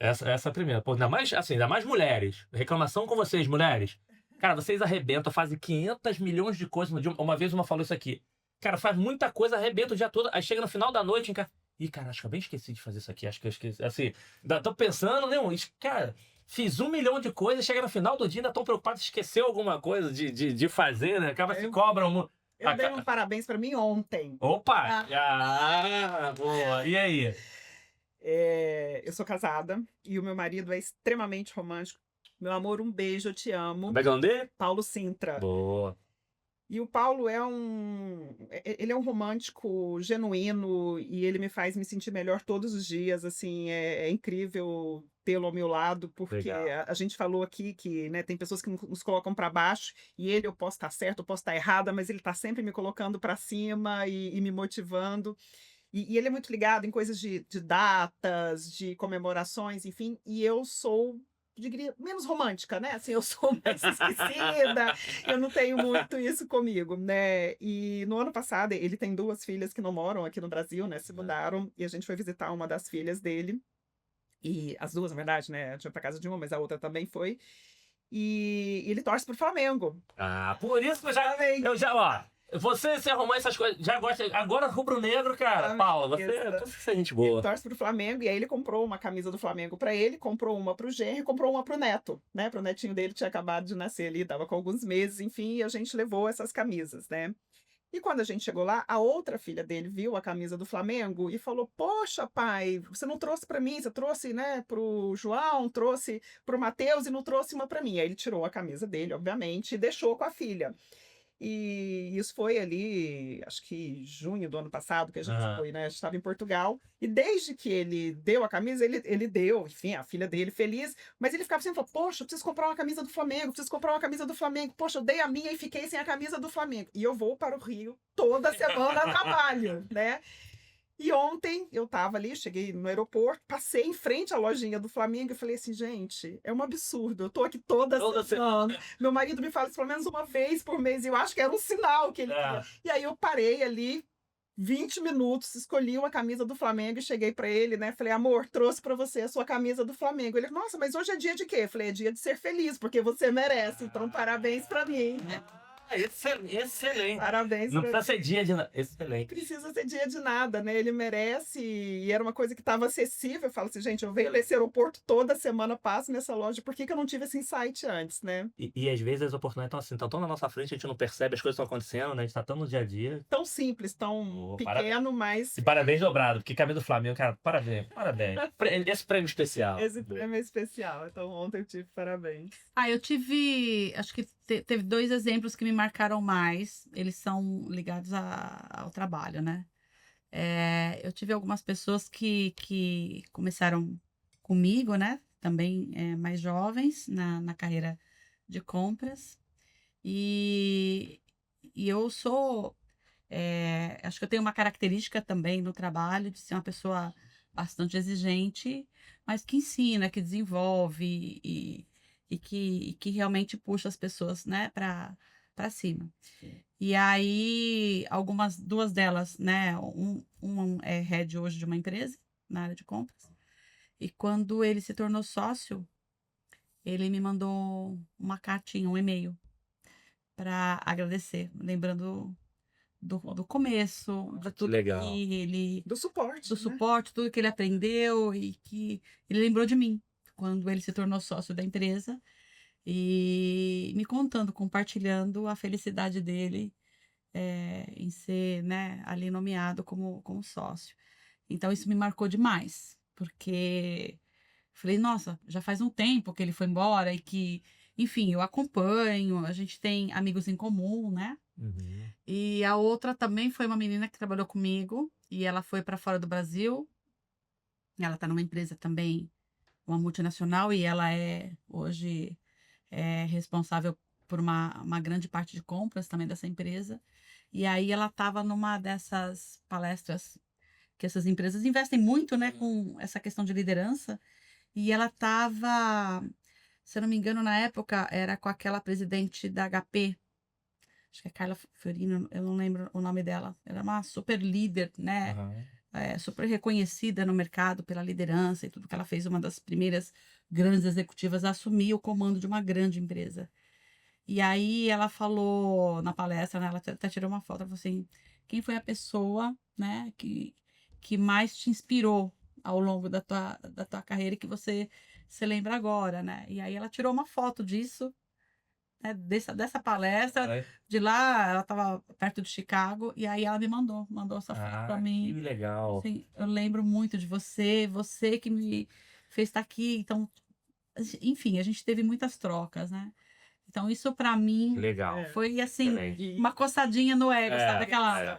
C: Essa é a primeira. Pô, ainda mais mulheres. Reclamação com vocês, mulheres. Cara, vocês arrebentam, fazem 500 milhões de coisas no dia. Uma vez uma falou isso aqui. Cara, faz muita coisa, arrebenta o dia todo. Aí chega no final da noite em casa. Ih, cara, acho que eu bem esqueci de fazer isso aqui. Acho que eu esqueci. Assim, tô pensando, né? Cara, fiz 1 milhão de coisas, chega no final do dia ainda estão preocupados em esquecer alguma coisa de fazer, né? Acaba se cobram.
B: Eu dei um parabéns pra mim ontem.
C: Opa! Boa. E aí?
B: Eu sou casada e o meu marido é extremamente romântico. Meu amor, um beijo, eu te amo.
C: Como é que é o nome dele?
B: Paulo Sintra.
C: Boa.
B: E o Paulo ele é um romântico genuíno e ele me faz me sentir melhor todos os dias, assim, é incrível tê-lo ao meu lado, porque a gente falou aqui que, né, tem pessoas que nos colocam para baixo e eu posso estar certo, eu posso estar errada, mas ele está sempre me colocando para cima e me motivando. E ele é muito ligado em coisas de datas, de comemorações, enfim, e eu sou, diria, menos romântica, né? Assim, eu sou mais esquecida, eu não tenho muito isso comigo, né? E no ano passado, ele tem 2 filhas que não moram aqui no Brasil, né? Se mudaram, e a gente foi visitar uma das filhas dele, e as 2, na verdade, né? A gente foi pra casa de uma, mas a outra também foi, e ele torce pro Flamengo.
C: Por isso que eu já, ó... Você arrumar essas coisas, já gosta. Agora rubro-negro, cara. Paula, você é gente boa.
B: Ele torce pro Flamengo, e aí ele comprou uma camisa do Flamengo pra ele, comprou uma pro genro e comprou uma pro neto, né? Pro netinho dele que tinha acabado de nascer ali, tava com alguns meses, enfim, e a gente levou essas camisas, né? E quando a gente chegou lá, a outra filha dele viu a camisa do Flamengo e falou: Poxa, pai, você não trouxe pra mim, você trouxe, né, pro João, trouxe pro Matheus e não trouxe uma pra mim. Aí ele tirou a camisa dele, obviamente, e deixou com a filha. E isso foi ali, acho que junho do ano passado, que a gente foi, né? A gente estava em Portugal. E desde que ele deu a camisa, ele deu, enfim, a filha dele feliz. Mas ele ficava sempre falando: Poxa, eu preciso comprar uma camisa do Flamengo, preciso comprar uma camisa do Flamengo. Poxa, eu dei a minha e fiquei sem a camisa do Flamengo. E eu vou para o Rio toda semana a trabalho, né? E ontem eu tava ali, cheguei no aeroporto, passei em frente à lojinha do Flamengo e falei assim: gente, é um absurdo, eu tô aqui toda semana. Meu marido me fala isso pelo menos uma vez por mês, e eu acho que era um sinal que ele queria. E aí eu parei ali 20 minutos, escolhi uma camisa do Flamengo e cheguei pra ele, né? Falei: amor, trouxe pra você a sua camisa do Flamengo. Ele: nossa, mas hoje é dia de quê? Eu falei: é dia de ser feliz, porque você merece, então parabéns pra mim.
C: Excelente.
B: Parabéns.
C: Não precisa ser dia de nada. Excelente.
B: Precisa ser dia de nada, né? Ele merece, e era uma coisa que estava acessível. Eu falo assim: gente, eu venho nesse aeroporto toda semana, passo nessa loja, por que eu não tive esse insight antes, né?
C: E às vezes as oportunidades estão assim, estão tão na nossa frente, a gente não percebe, as coisas estão acontecendo, né? A gente tá tão no dia a dia.
B: Tão simples, tão pequeno, mas...
C: E parabéns dobrado, porque camisa do Flamengo, cara, parabéns. Esse prêmio especial.
B: Esse prêmio é especial, então ontem eu tive parabéns.
A: Eu tive, acho que teve 2 exemplos que me marcaram mais, eles são ligados ao trabalho, né? Eu tive algumas pessoas que começaram comigo, né? Também mais jovens na carreira de compras. E eu sou... acho que eu tenho uma característica também no trabalho de ser uma pessoa bastante exigente, mas que ensina, que desenvolve e que realmente puxa as pessoas, né, para cima. E aí, 2 delas, né, um é head hoje de uma empresa na área de compras, e quando ele se tornou sócio, ele me mandou uma cartinha, um e-mail, para agradecer, lembrando do começo, de tudo
C: legal.
A: Que ele...
B: Do suporte,
A: tudo que ele aprendeu, e que ele lembrou de mim quando ele se tornou sócio da empresa, e me contando, compartilhando a felicidade dele em ser, né, ali nomeado como sócio. Então isso me marcou demais, porque falei: nossa, já faz um tempo que ele foi embora e que, enfim, eu acompanho, a gente tem amigos em comum, né?
C: Uhum.
A: E a outra também foi uma menina que trabalhou comigo e ela foi para fora do Brasil. Ela está numa empresa também, uma multinacional, e ela hoje é responsável por uma grande parte de compras também dessa empresa. E aí ela estava numa dessas palestras que essas empresas investem muito, né, com essa questão de liderança. E ela estava, se eu não me engano, na época, era com aquela presidente da HP, acho que é Carla Fiorino, eu não lembro o nome dela. Ela é uma super líder, né? super reconhecida no mercado pela liderança e tudo que ela fez, uma das primeiras grandes executivas a assumir o comando de uma grande empresa. E aí ela falou na palestra, né, ela até tirou uma foto, ela falou assim, quem foi a pessoa, né, que mais te inspirou ao longo da tua carreira e que você se lembra agora, né? E aí ela tirou uma foto disso, né, dessa palestra. De lá, ela estava perto de Chicago, e aí ela me mandou essa foto para mim.
C: Que legal.
A: Assim, eu lembro muito de você que me fez estar aqui. Então, enfim, a gente teve muitas trocas, né? Então, isso para mim
C: Legal.
A: foi assim,
C: Excelente.
A: uma coçadinha no ego, sabe?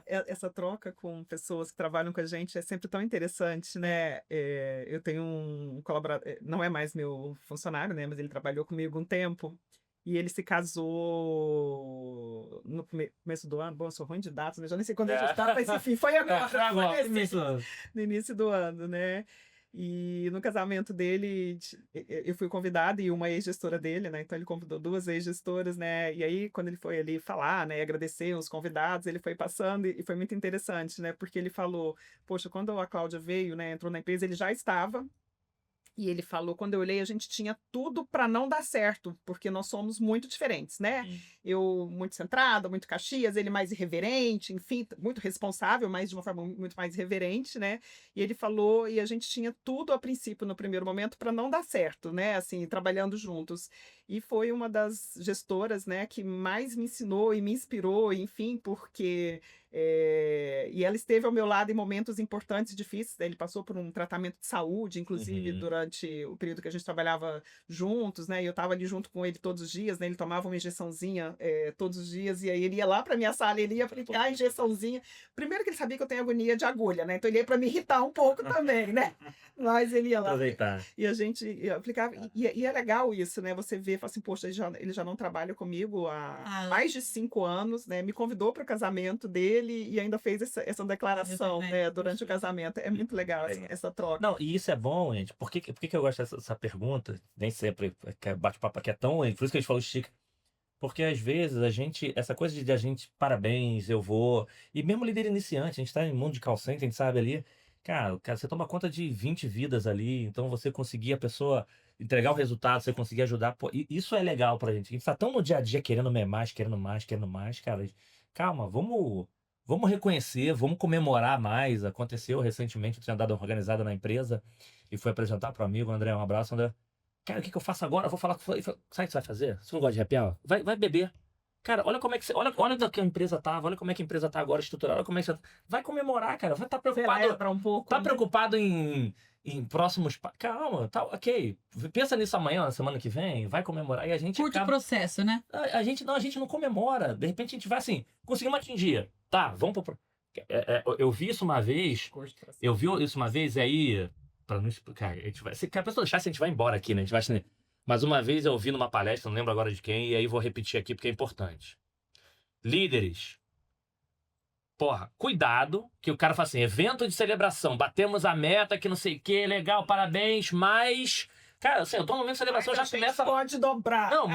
B: Essa troca com pessoas que trabalham com a gente é sempre tão interessante, né? Eu tenho um colaborador, não é mais meu funcionário, né? Mas ele trabalhou comigo um tempo. E ele se casou no começo do ano. Bom, eu sou ruim de datas, né? Já nem sei quando a gente tá, mas enfim, foi agora. No início do ano, né? E no casamento dele, eu fui convidada e uma ex-gestora dele, né? Então ele convidou 2 ex-gestoras, né? E aí, quando ele foi ali falar, né? Agradecer os convidados, ele foi passando e foi muito interessante, né? Porque ele falou, poxa, quando a Cláudia veio, né? Entrou na empresa, ele já estava. E ele falou, quando eu olhei, a gente tinha tudo para não dar certo, porque nós somos muito diferentes, né? Eu muito centrada, muito Caxias, ele mais irreverente, enfim, muito responsável, mas de uma forma muito mais irreverente, né? E ele falou, e a gente tinha tudo a princípio, no primeiro momento, para não dar certo, né? Assim, trabalhando juntos. E foi uma das gestoras, né, que mais me ensinou e me inspirou, enfim, porque... e ela esteve ao meu lado em momentos importantes e difíceis. Ele passou por um tratamento de saúde, inclusive, durante o período que a gente trabalhava juntos, né? E eu estava ali junto com ele todos os dias, né? Ele tomava uma injeçãozinha todos os dias, e aí ele ia lá para minha sala, ele ia aplicar a injeçãozinha. Primeiro que ele sabia que eu tenho agonia de agulha, né? Então ele ia para me irritar um pouco também, né? Mas ele ia lá.
C: Aproveitar.
B: E a gente aplicava. E é legal isso, né? Você vê, fala assim, poxa, ele já não trabalha comigo há mais de 5 anos, né? Me convidou para o casamento dele e ainda fez essa declaração, né, durante o casamento. É muito legal essa troca.
C: Não, e isso é bom, gente. Por que eu gosto dessa pergunta? Nem sempre bate-papo aqui é tão... Por isso que a gente falou estica. Porque às vezes essa coisa de a gente, parabéns, eu vou... E mesmo líder iniciante, a gente tá em mundo de call center, a gente sabe ali... Cara, você toma conta de 20 vidas ali, então você conseguir a pessoa entregar o resultado, você conseguir ajudar, pô, isso é legal pra gente. A gente tá tão no dia a dia querendo mais, cara. Calma, vamos reconhecer, vamos comemorar mais. Aconteceu recentemente, eu tinha dado uma organizada na empresa e fui apresentar pro amigo, André, um abraço, André. Cara, o que eu faço agora? Eu vou falar com ele. Sabe o que você vai fazer? Você não gosta de happy hour? Vai beber. Cara, olha como é que você. Olha da que a empresa tava, olha como é que a empresa tá agora estruturada, olha como é que você. Vai comemorar, cara. Vai estar preocupado.
B: Pra um pouco,
C: tá
B: né?
C: preocupado em próximos. Calma, tá, ok. Pensa nisso amanhã, na semana que vem, vai comemorar. E a gente.
A: Curte o processo, né?
C: A gente não comemora. De repente a gente vai assim, conseguimos atingir. Tá, vamos pro. Eu vi isso uma vez. E aí. Pra não explicar, a gente vai. Se a pessoa deixar, a gente vai embora aqui, né? A gente vai assim. Mas uma vez eu ouvi numa palestra, não lembro agora de quem, e aí vou repetir aqui porque é importante. Líderes. Porra, cuidado, que o cara fala assim, evento de celebração, batemos a meta, que não sei o que, legal, parabéns, mas... Cara, assim, eu tô no momento de celebração, já começa...
B: pode dobrar.
C: Não,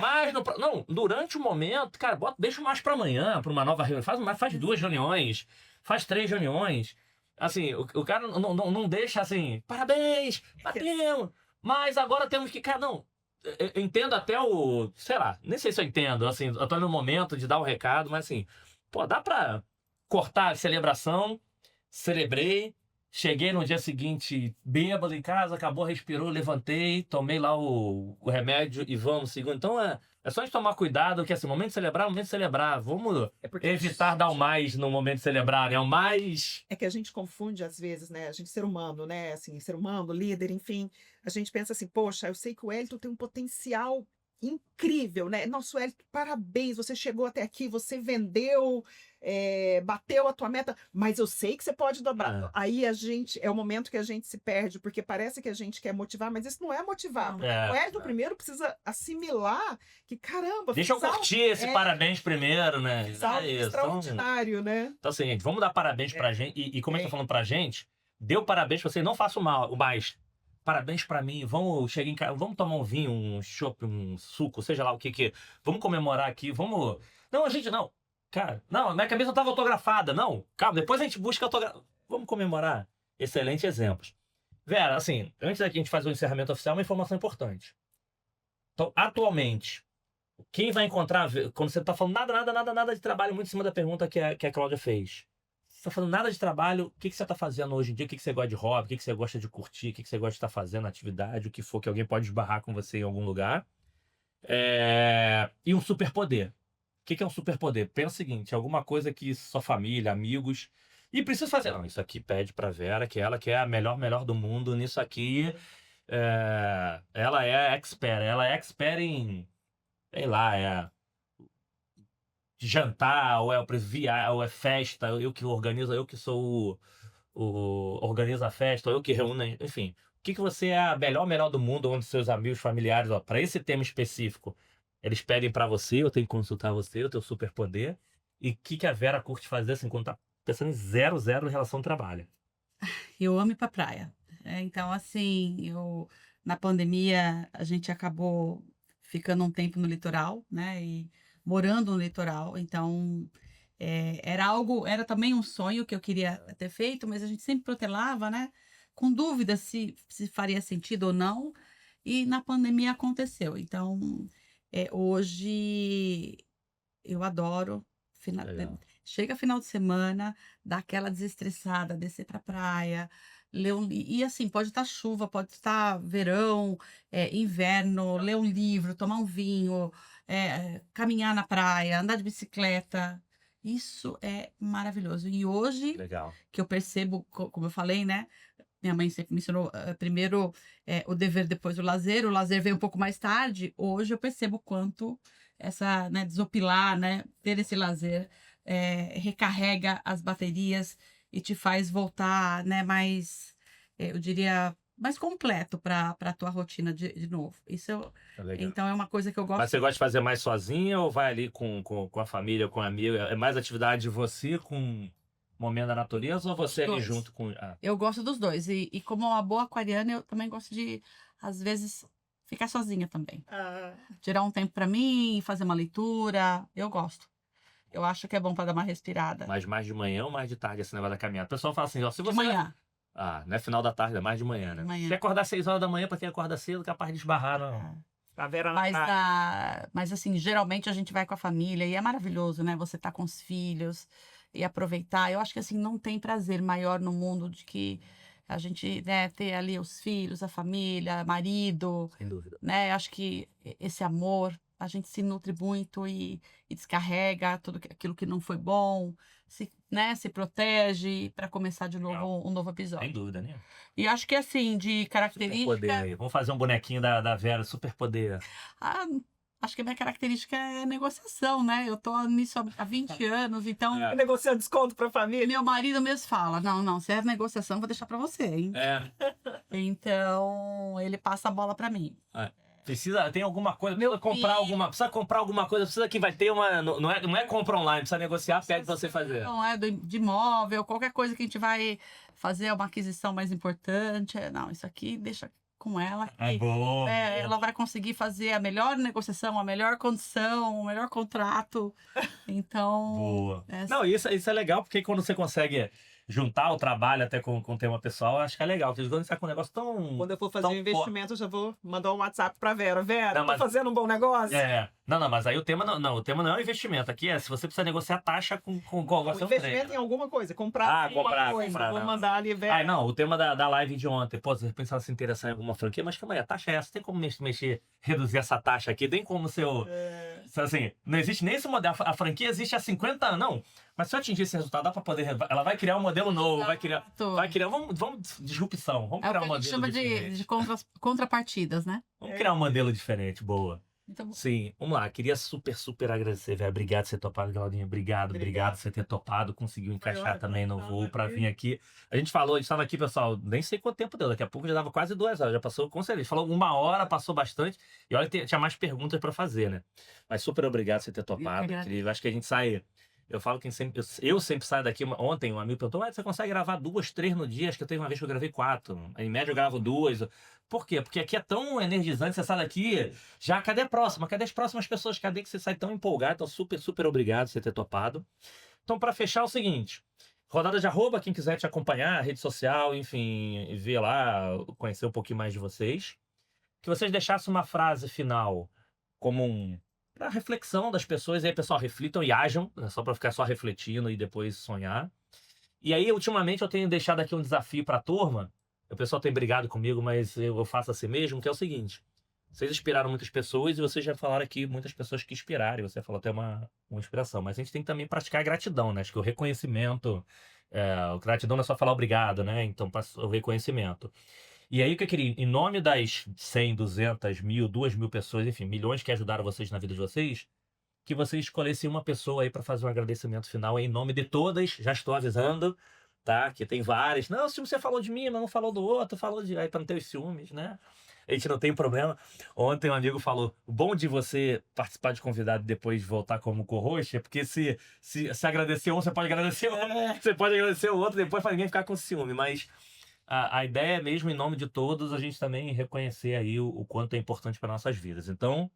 C: não, durante o momento, cara, deixa mais pra amanhã, pra uma nova reunião. Faz 2 reuniões, faz 3 reuniões. Assim, o cara não deixa assim, parabéns, batemos, mas agora temos que... Cara, não... Eu entendo até sei lá, nem sei se eu entendo, assim, eu tô no momento de dar o recado, mas assim, pô, dá pra cortar a celebração, celebrei, cheguei no dia seguinte bêbado em casa, acabou, respirou, levantei, tomei lá o remédio e vamos segundo. Então é só a gente tomar cuidado, que assim, momento de celebrar, vamos evitar dar o mais no momento de celebrar, né? O mais...
B: É que a gente confunde às vezes, né? A gente ser humano, né? Assim, ser humano, líder, enfim. A gente pensa assim, poxa, eu sei que o Wellington tem um potencial incrível, né? Nossa, Wellington, parabéns, você chegou até aqui, você vendeu, bateu a tua meta, mas eu sei que você pode dobrar. Aí é o momento que a gente se perde, porque parece que a gente quer motivar, mas isso não é motivar. O Wellington primeiro precisa assimilar que, caramba...
C: Deixa eu curtir esse parabéns primeiro, né?
B: Extraordinário, né?
C: Então assim, gente, vamos dar parabéns pra gente, e como eu tô falando pra gente, deu parabéns pra você, não faça o mais... Parabéns pra mim, vamos chegar em casa, vamos tomar um vinho, um chopp, um suco, seja lá o que. Vamos comemorar aqui, vamos... Não, a gente não. Cara, não, minha camisa tava autografada, não. Calma, depois a gente busca autografar. Vamos comemorar. excelentes exemplos. Vera, assim, antes da gente fazer o encerramento oficial, uma informação importante. Então, atualmente, quem vai encontrar, quando você está falando nada de trabalho, muito em cima da pergunta que a Cláudia fez. Você está falando nada de trabalho, o que você está fazendo hoje em dia? O que você gosta de hobby? O que você gosta de curtir? O que você gosta de estar fazendo, atividade, o que for que alguém pode esbarrar com você em algum lugar. E um superpoder. O que é um superpoder? Pensa o seguinte, alguma coisa que sua família, amigos... E precisa fazer... Não, isso aqui pede pra Vera, que ela que é a melhor do mundo nisso aqui. Ela é expert em... Sei lá, jantar, ou ou é festa, eu que organizo, eu que sou organizo a festa, ou eu que reúno, enfim. O que você é a melhor do mundo, onde seus amigos, familiares, para esse tema específico, eles pedem para você, eu tenho que consultar você, o teu superpoder. E o que a Vera curte fazer, assim, quando tá pensando em 0 em relação ao trabalho?
A: Eu amo ir pra praia. Então, assim, na pandemia, a gente acabou ficando um tempo no litoral, né? E morando no litoral. Então, era também um sonho que eu queria ter feito, mas a gente sempre protelava, né? Com dúvida se faria sentido ou não. E na pandemia aconteceu. Então, hoje eu adoro. Chega final de semana, dá aquela desestressada, descer pra praia, ler e assim, pode estar chuva, pode estar verão, inverno, ler um livro, tomar um vinho, caminhar na praia, andar de bicicleta. Isso é maravilhoso. E hoje,
C: Legal.
A: que eu percebo, como eu falei, né? Minha mãe sempre me ensinou primeiro o dever, depois o lazer veio um pouco mais tarde. Hoje eu percebo o quanto essa, né, desopilar, né, ter esse lazer recarrega as baterias e te faz voltar, né, mais, eu diria, mais completo para a tua rotina de novo. Isso então é uma coisa que eu gosto.
C: Mas você gosta de fazer mais sozinha ou vai ali com a família, com amigo? É mais atividade de você com momento da natureza ou você ali junto com...
A: Eu gosto dos dois. E como uma boa aquariana, eu também gosto de, às vezes, ficar sozinha também. Tirar um tempo para mim, fazer uma leitura. Eu gosto. Eu acho que é bom para dar uma respirada.
C: Mas mais de manhã ou mais de tarde esse negócio da caminhada? O pessoal fala assim, ó, se você...
A: De manhã.
C: Não é final da tarde, é mais de manhã, né?
A: De manhã.
C: Se acordar 6 horas da manhã, para quem acorda cedo, capaz de esbarrar, não.
B: A Vera na
A: Mas assim, geralmente a gente vai com a família e é maravilhoso, né? Você tá com os filhos e aproveitar. Eu acho que assim, não tem prazer maior no mundo de que a gente, né, ter ali os filhos, a família, marido.
C: Sem dúvida.
A: Né? Eu acho que esse amor, a gente se nutre muito e descarrega tudo aquilo que não foi bom, se protege para começar de novo um novo episódio.
C: Sem dúvida, né?
A: E acho que assim, de característica...
C: Superpoder aí. Vamos fazer um bonequinho da Vera, superpoder.
A: Acho que a minha característica é negociação, né? Eu tô nisso há 20 anos, então...
B: Negociar desconto pra família.
A: Meu marido mesmo fala, não, se é negociação, vou deixar pra você, hein? Então, ele passa a bola pra mim.
C: Tem alguma coisa, precisa comprar alguma coisa, precisa que vai ter uma... Não é compra online, precisa negociar, pede pra você fazer.
A: Não é de imóvel, qualquer coisa que a gente vai fazer uma aquisição mais importante. Não, isso aqui deixa com ela.
C: Boa.
A: Ela vai conseguir fazer a melhor negociação, a melhor condição, o melhor contrato. Então...
C: Boa. Não, isso é legal, porque quando você consegue juntar o trabalho até com o tema pessoal, acho que é legal. Porque quando você tá com um negócio tão...
B: Quando eu for fazer um investimento, eu já vou mandar um WhatsApp pra Vera. Vera, tô fazendo um bom negócio?
C: Não, mas aí o tema não é um investimento. Aqui se você precisa negociar taxa com o
B: investimento em alguma coisa. Comprar coisa. Vou mandar ali, Vera.
C: O tema da live de ontem. Pô, você pensava se interessar em alguma franquia, mas calma aí, a taxa é essa. Tem como reduzir essa taxa aqui? Tem como assim, não existe nem esse modelo. A franquia existe há 50 anos, não. Mas se eu atingir esse resultado, dá pra poder... Ela vai criar um modelo novo, vai criar... Vamos disrupção. Vamos criar um modelo
A: chama
C: diferente.
A: de contrapartidas, né?
C: Vamos criar um modelo diferente, boa.
A: Então,
C: sim, vamos lá. Queria super agradecer, velho. Obrigado por você ter topado, Claudinha. Obrigado por você ter topado. Conseguiu encaixar também no voo pra vir aqui. A gente estava aqui, pessoal, nem sei quanto tempo deu. Daqui a pouco já dava quase 2 horas. Já passou, com certeza. Falou 1 hora, passou bastante. E olha que tinha mais perguntas pra fazer, né? Mas super obrigado por você ter topado. Incrível. Acho que a gente sai... Eu falo que eu sempre saio daqui. Ontem um amigo perguntou: você consegue gravar 2, 3 no dia? Acho que teve uma vez que eu gravei 4. Em média eu gravo 2. Por quê? Porque aqui é tão energizante. Você sai daqui, já cadê a próxima? Cadê as próximas pessoas? Cadê que você sai tão empolgado? Então super obrigado por você ter topado. Então, para fechar, é o seguinte: Rodada de arroba, quem quiser te acompanhar, rede social, enfim, ver lá, conhecer um pouquinho mais de vocês. Que vocês deixassem uma frase final como pra reflexão das pessoas, e aí, pessoal, reflitam e ajam, né, só para ficar só refletindo e depois sonhar. E aí, ultimamente, eu tenho deixado aqui um desafio para a turma. O pessoal tem brigado comigo, mas eu faço assim mesmo, que é o seguinte. Vocês inspiraram muitas pessoas e vocês já falaram aqui muitas pessoas que inspiraram. Você falou até uma inspiração. Mas a gente tem que também praticar a gratidão, né? Acho que o reconhecimento... o gratidão não é só falar obrigado, né? Então, o reconhecimento. E aí, o que eu queria, em nome das 100, 200, 1000, 2000 pessoas, enfim, milhões que ajudaram vocês na vida de vocês, que vocês escolhessem uma pessoa aí para fazer um agradecimento final em nome de todas. Já estou avisando, tá? Que tem várias. Não, se você falou de mim, mas não falou do outro, falou de... Aí para não ter os ciúmes, né? A gente não tem problema. Ontem um amigo falou, o bom de você participar de convidado e depois voltar como co-host é porque se agradecer um, você pode agradecer o outro. Você pode agradecer o outro depois para ninguém ficar com ciúme. Mas a ideia é mesmo, em nome de todos, a gente também reconhecer aí o quanto é importante para nossas vidas. Então,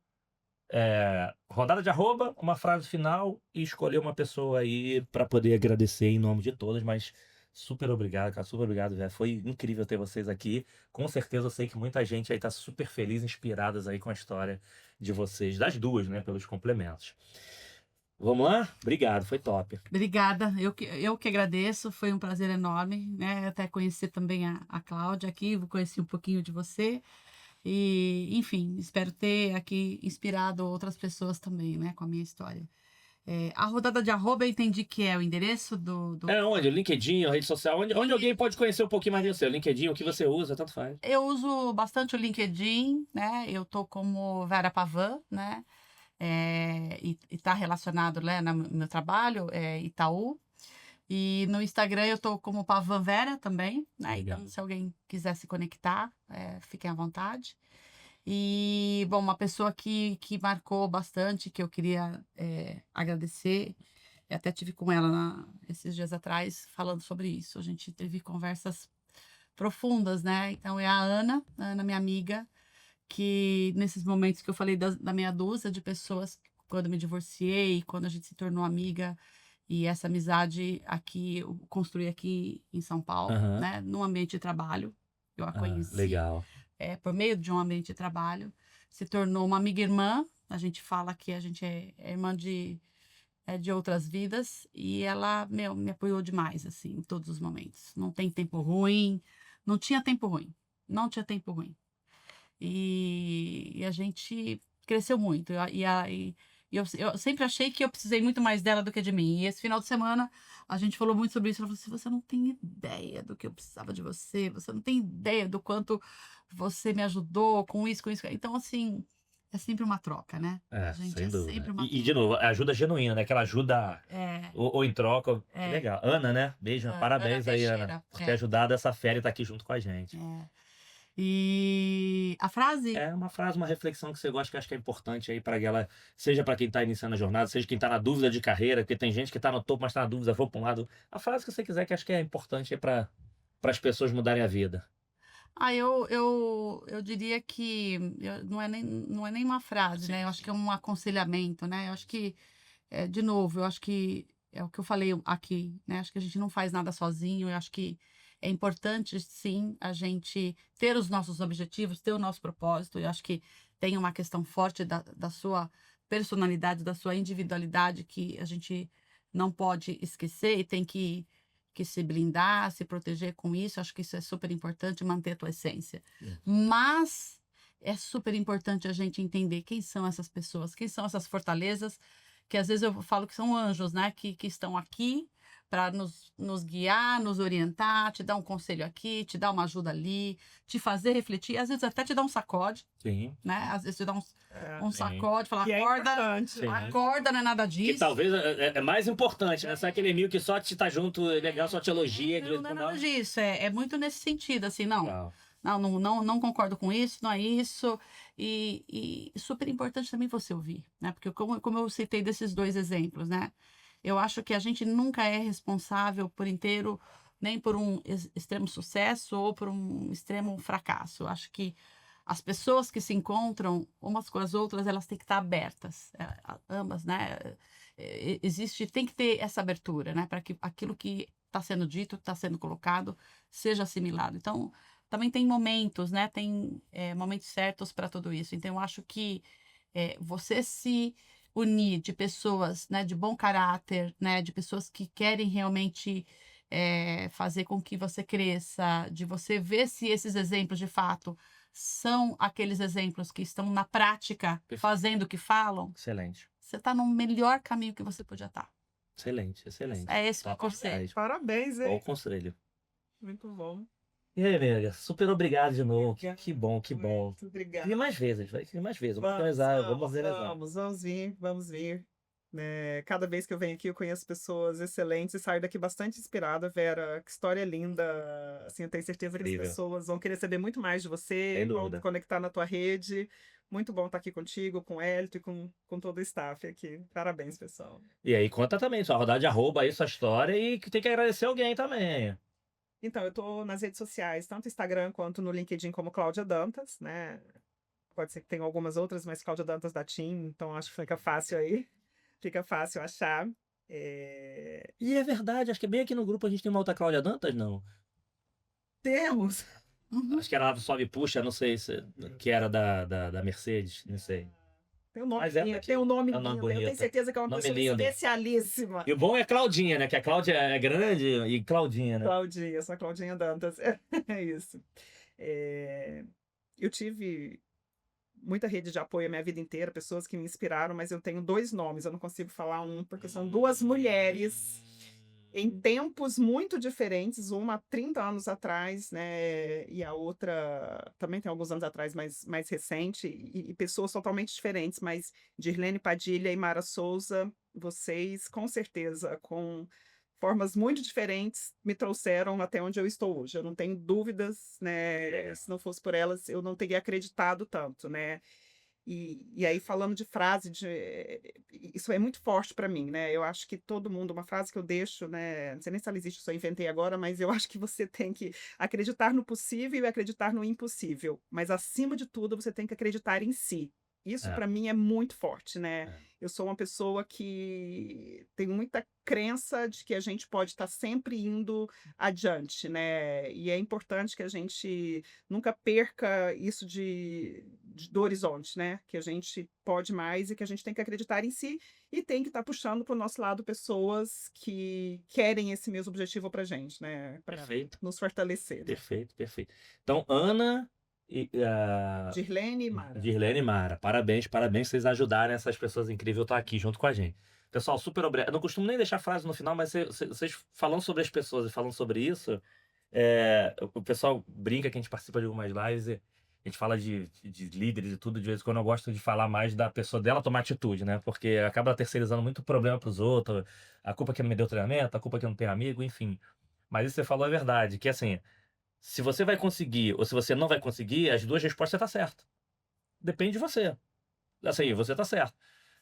C: rodada de arroba, uma frase final e escolher uma pessoa aí para poder agradecer em nome de todas, mas super obrigado, cara, super obrigado, velho. Foi incrível ter vocês aqui. Com certeza eu sei que muita gente aí tá super feliz, inspiradas aí com a história de vocês, das duas, né, pelos complementos. Vamos lá? Obrigado, foi top.
A: Obrigada, eu que agradeço, foi um prazer enorme, né? Até conhecer também a Cláudia aqui, conheci um pouquinho de você. E, enfim, espero ter aqui inspirado outras pessoas também, né, com a minha história. A rodada de arroba, eu entendi que é o endereço do...
C: É onde? O LinkedIn, a rede social, onde alguém pode conhecer um pouquinho mais de você. O LinkedIn, o que você usa, tanto faz.
A: Eu uso bastante o LinkedIn, né? Eu tô como Vera Pavan, né? E tá relacionado, né, no meu trabalho, Itaú. E no Instagram eu tô como Pavan Vera também, né?
C: Legal.
A: Então, se alguém quiser se conectar, fiquem à vontade. E, bom, uma pessoa que marcou bastante, que eu queria agradecer, eu até tive com ela esses dias atrás, falando sobre isso. A gente teve conversas profundas, né? Então, é a Ana, minha amiga, que nesses momentos que eu falei da meia dúzia de pessoas, quando me divorciei, quando a gente se tornou amiga, e essa amizade aqui, eu construí aqui em São Paulo,
C: Aham.
A: né? No ambiente de trabalho, eu a conheci.
C: Legal.
A: Por meio de um ambiente de trabalho, se tornou uma amiga irmã. A gente fala que a gente é irmã de outras vidas, e ela, me apoiou demais, assim, em todos os momentos. Não tem tempo ruim, não tinha tempo ruim, não tinha tempo ruim. E a gente cresceu muito, e eu sempre achei que eu precisei muito mais dela do que de mim. E esse final de semana a gente falou muito sobre isso. Ela falou assim: você não tem ideia do que eu precisava de você, você não tem ideia do quanto você me ajudou com isso, com isso. Então, assim, é sempre uma troca, né? Gente,
C: Sem dúvida.
A: sempre uma
C: E, de novo, ajuda genuína, né? Aquela ajuda ou em troca. Legal. Ana, né? Beijo, parabéns
A: Ana
C: aí,
A: Teixeira,
C: Ana, por ter ajudado essa fera e tá aqui junto com a gente.
A: E a frase?
C: É uma frase, uma reflexão que você gosta, que eu acho que é importante aí para ela, seja para quem tá iniciando a jornada, seja quem tá na dúvida de carreira, porque tem gente que tá no topo, mas tá na dúvida, vou para um lado. A frase que você quiser, que acho que é importante aí para as pessoas mudarem a vida.
A: Eu diria que não é nem uma frase, né? Eu acho que é um aconselhamento, né? Eu acho que, de novo, eu acho que é o que eu falei aqui, né? Acho que a gente não faz nada sozinho. Eu acho que é importante, sim, a gente ter os nossos objetivos, ter o nosso propósito. Eu acho que tem uma questão forte da sua personalidade, da sua individualidade, que a gente não pode esquecer e tem que se blindar, se proteger com isso. Acho que isso é super importante, manter a tua essência. Mas é super importante a gente entender quem são essas pessoas, quem são essas fortalezas, que às vezes eu falo que são anjos, né? Que estão aqui para nos guiar, nos orientar, te dar um conselho aqui, te dar uma ajuda ali, te fazer refletir, às vezes até te dar um sacode.
C: Sim.
A: Né? Às vezes te dá um sacode, falar,
B: Que
A: acorda, não é nada disso.
C: Que talvez é mais importante, né? Só aquele amigo que só te tá junto, legal, só te elogia.
A: Não é nada disso, é muito nesse sentido, assim, não concordo com isso, não é isso. E super importante também você ouvir, né? Porque como eu citei desses dois exemplos, né? Eu acho que a gente nunca é responsável por inteiro, nem por um extremo sucesso ou por um extremo fracasso. Eu acho que as pessoas que se encontram umas com as outras, elas têm que estar abertas, ambas, né? Tem que ter essa abertura, né? Para que aquilo que está sendo dito, está sendo colocado, seja assimilado. Então, também tem momentos, né? Tem momentos certos para tudo isso. Então, eu acho que você se unir de pessoas, né, de bom caráter, né, de pessoas que querem realmente fazer com que você cresça, de você ver se esses exemplos, de fato, são aqueles exemplos que estão na prática, fazendo o que falam.
C: Excelente.
A: Você está no melhor caminho que você podia estar.
C: Excelente, excelente.
A: É esse o conselho.
B: Parabéns, hein?
C: Bom conselho.
B: Muito bom.
C: E aí, amiga, super obrigado de novo. Que bom, que bom.
B: Muito obrigada.
C: Queria mais vezes, vai querer mais vezes. Vamos organizar.
B: Vamos vir. Cada vez que eu venho aqui, eu conheço pessoas excelentes e saio daqui bastante inspirada, Vera. Que história linda. Assim, eu tenho certeza que as pessoas vão querer saber muito mais de você, vão conectar na tua rede. Muito bom estar aqui contigo, com o Hélito e com todo o staff aqui. Parabéns, pessoal.
C: E aí, conta também, sua rodada de arroba aí, sua história, e que tem que agradecer alguém também.
B: Então, eu tô nas redes sociais, tanto no Instagram quanto no LinkedIn, como Cláudia Dantas, né? Pode ser que tenha algumas outras, mas Cláudia Dantas da TIM, então acho que fica fácil aí. Fica fácil achar.
C: E é verdade, acho que bem aqui no grupo a gente tem uma outra Cláudia Dantas, não?
B: Temos!
C: Acho que era lá do Sobe e Puxa, não sei se que era da Mercedes, não sei.
B: Tem um nome,
C: tem
B: um nome lindo. Eu tenho certeza que é uma pessoa especialíssima.
C: E o bom é Claudinha, né? Que a Cláudia é grande e Claudinha, né?
B: Claudinha, só Claudinha Dantas. É isso. Eu tive muita rede de apoio a minha vida inteira, pessoas que me inspiraram, mas eu tenho 2 nomes, eu não consigo falar um, porque são 2 mulheres em tempos muito diferentes, uma há 30 anos atrás, né, e a outra também tem alguns anos atrás, mas mais recente, e pessoas totalmente diferentes, mas Dirlene Padilha e Mara Souza, vocês, com certeza, com formas muito diferentes, me trouxeram até onde eu estou hoje. Eu não tenho dúvidas, né, se não fosse por elas, eu não teria acreditado tanto, né. E aí, falando de frase, isso é muito forte para mim, né? Eu acho que todo mundo, uma frase que eu deixo, né? Não sei nem se ela existe, só inventei agora, mas eu acho que você tem que acreditar no possível e acreditar no impossível. Mas, acima de tudo, você tem que acreditar em si. Isso, para mim, é muito forte, né? Eu sou uma pessoa que tem muita crença de que a gente pode estar sempre indo adiante, né? E é importante que a gente nunca perca isso do horizonte, né? Que a gente pode mais e que a gente tem que acreditar em si e tem que estar puxando para o nosso lado pessoas que querem esse mesmo objetivo pra gente, né? Para nos fortalecer.
C: Perfeito, perfeito. Então, Ana...
B: Dirlene e Mara.
C: Dirlene e Mara. Parabéns, vocês ajudarem essas pessoas incríveis a estar aqui junto com a gente. Pessoal, super obrigado. Eu não costumo nem deixar frase no final, mas vocês falando sobre as pessoas e falando sobre isso, o pessoal brinca que a gente participa de algumas lives e a gente fala de líderes e tudo, de vez em quando eu gosto de falar mais da pessoa dela tomar atitude, né? Porque acaba terceirizando muito problema para os outros, a culpa que não me deu treinamento, a culpa que eu não tenho amigo, enfim. Mas isso que você falou é verdade, que assim... Se você vai conseguir ou se você não vai conseguir, as 2 respostas você tá certo. Depende de você. Assim, você tá certo.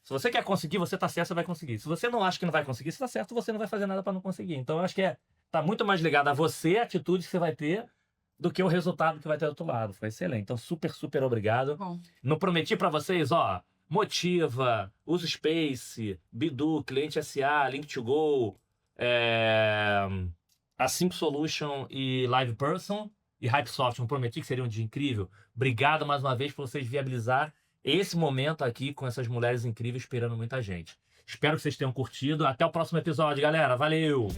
C: Se você quer conseguir, você tá certo, você vai conseguir. Se você não acha que não vai conseguir, você tá certo, você não vai fazer nada para não conseguir. Então, eu acho que tá muito mais ligado a você, a atitude que você vai ter, do que o resultado que vai ter do outro lado. Foi excelente. Então, super, super obrigado.
A: Bom.
C: Não prometi para vocês, ó, Motiva, Uso Space, Bidu, Cliente SA, Link2Go, a Simp Solution e Live Person e Hypesoft, eu prometi que seria um dia incrível. Obrigado mais uma vez por vocês viabilizar esse momento aqui com essas mulheres incríveis esperando muita gente. Espero que vocês tenham curtido. Até o próximo episódio, galera. Valeu!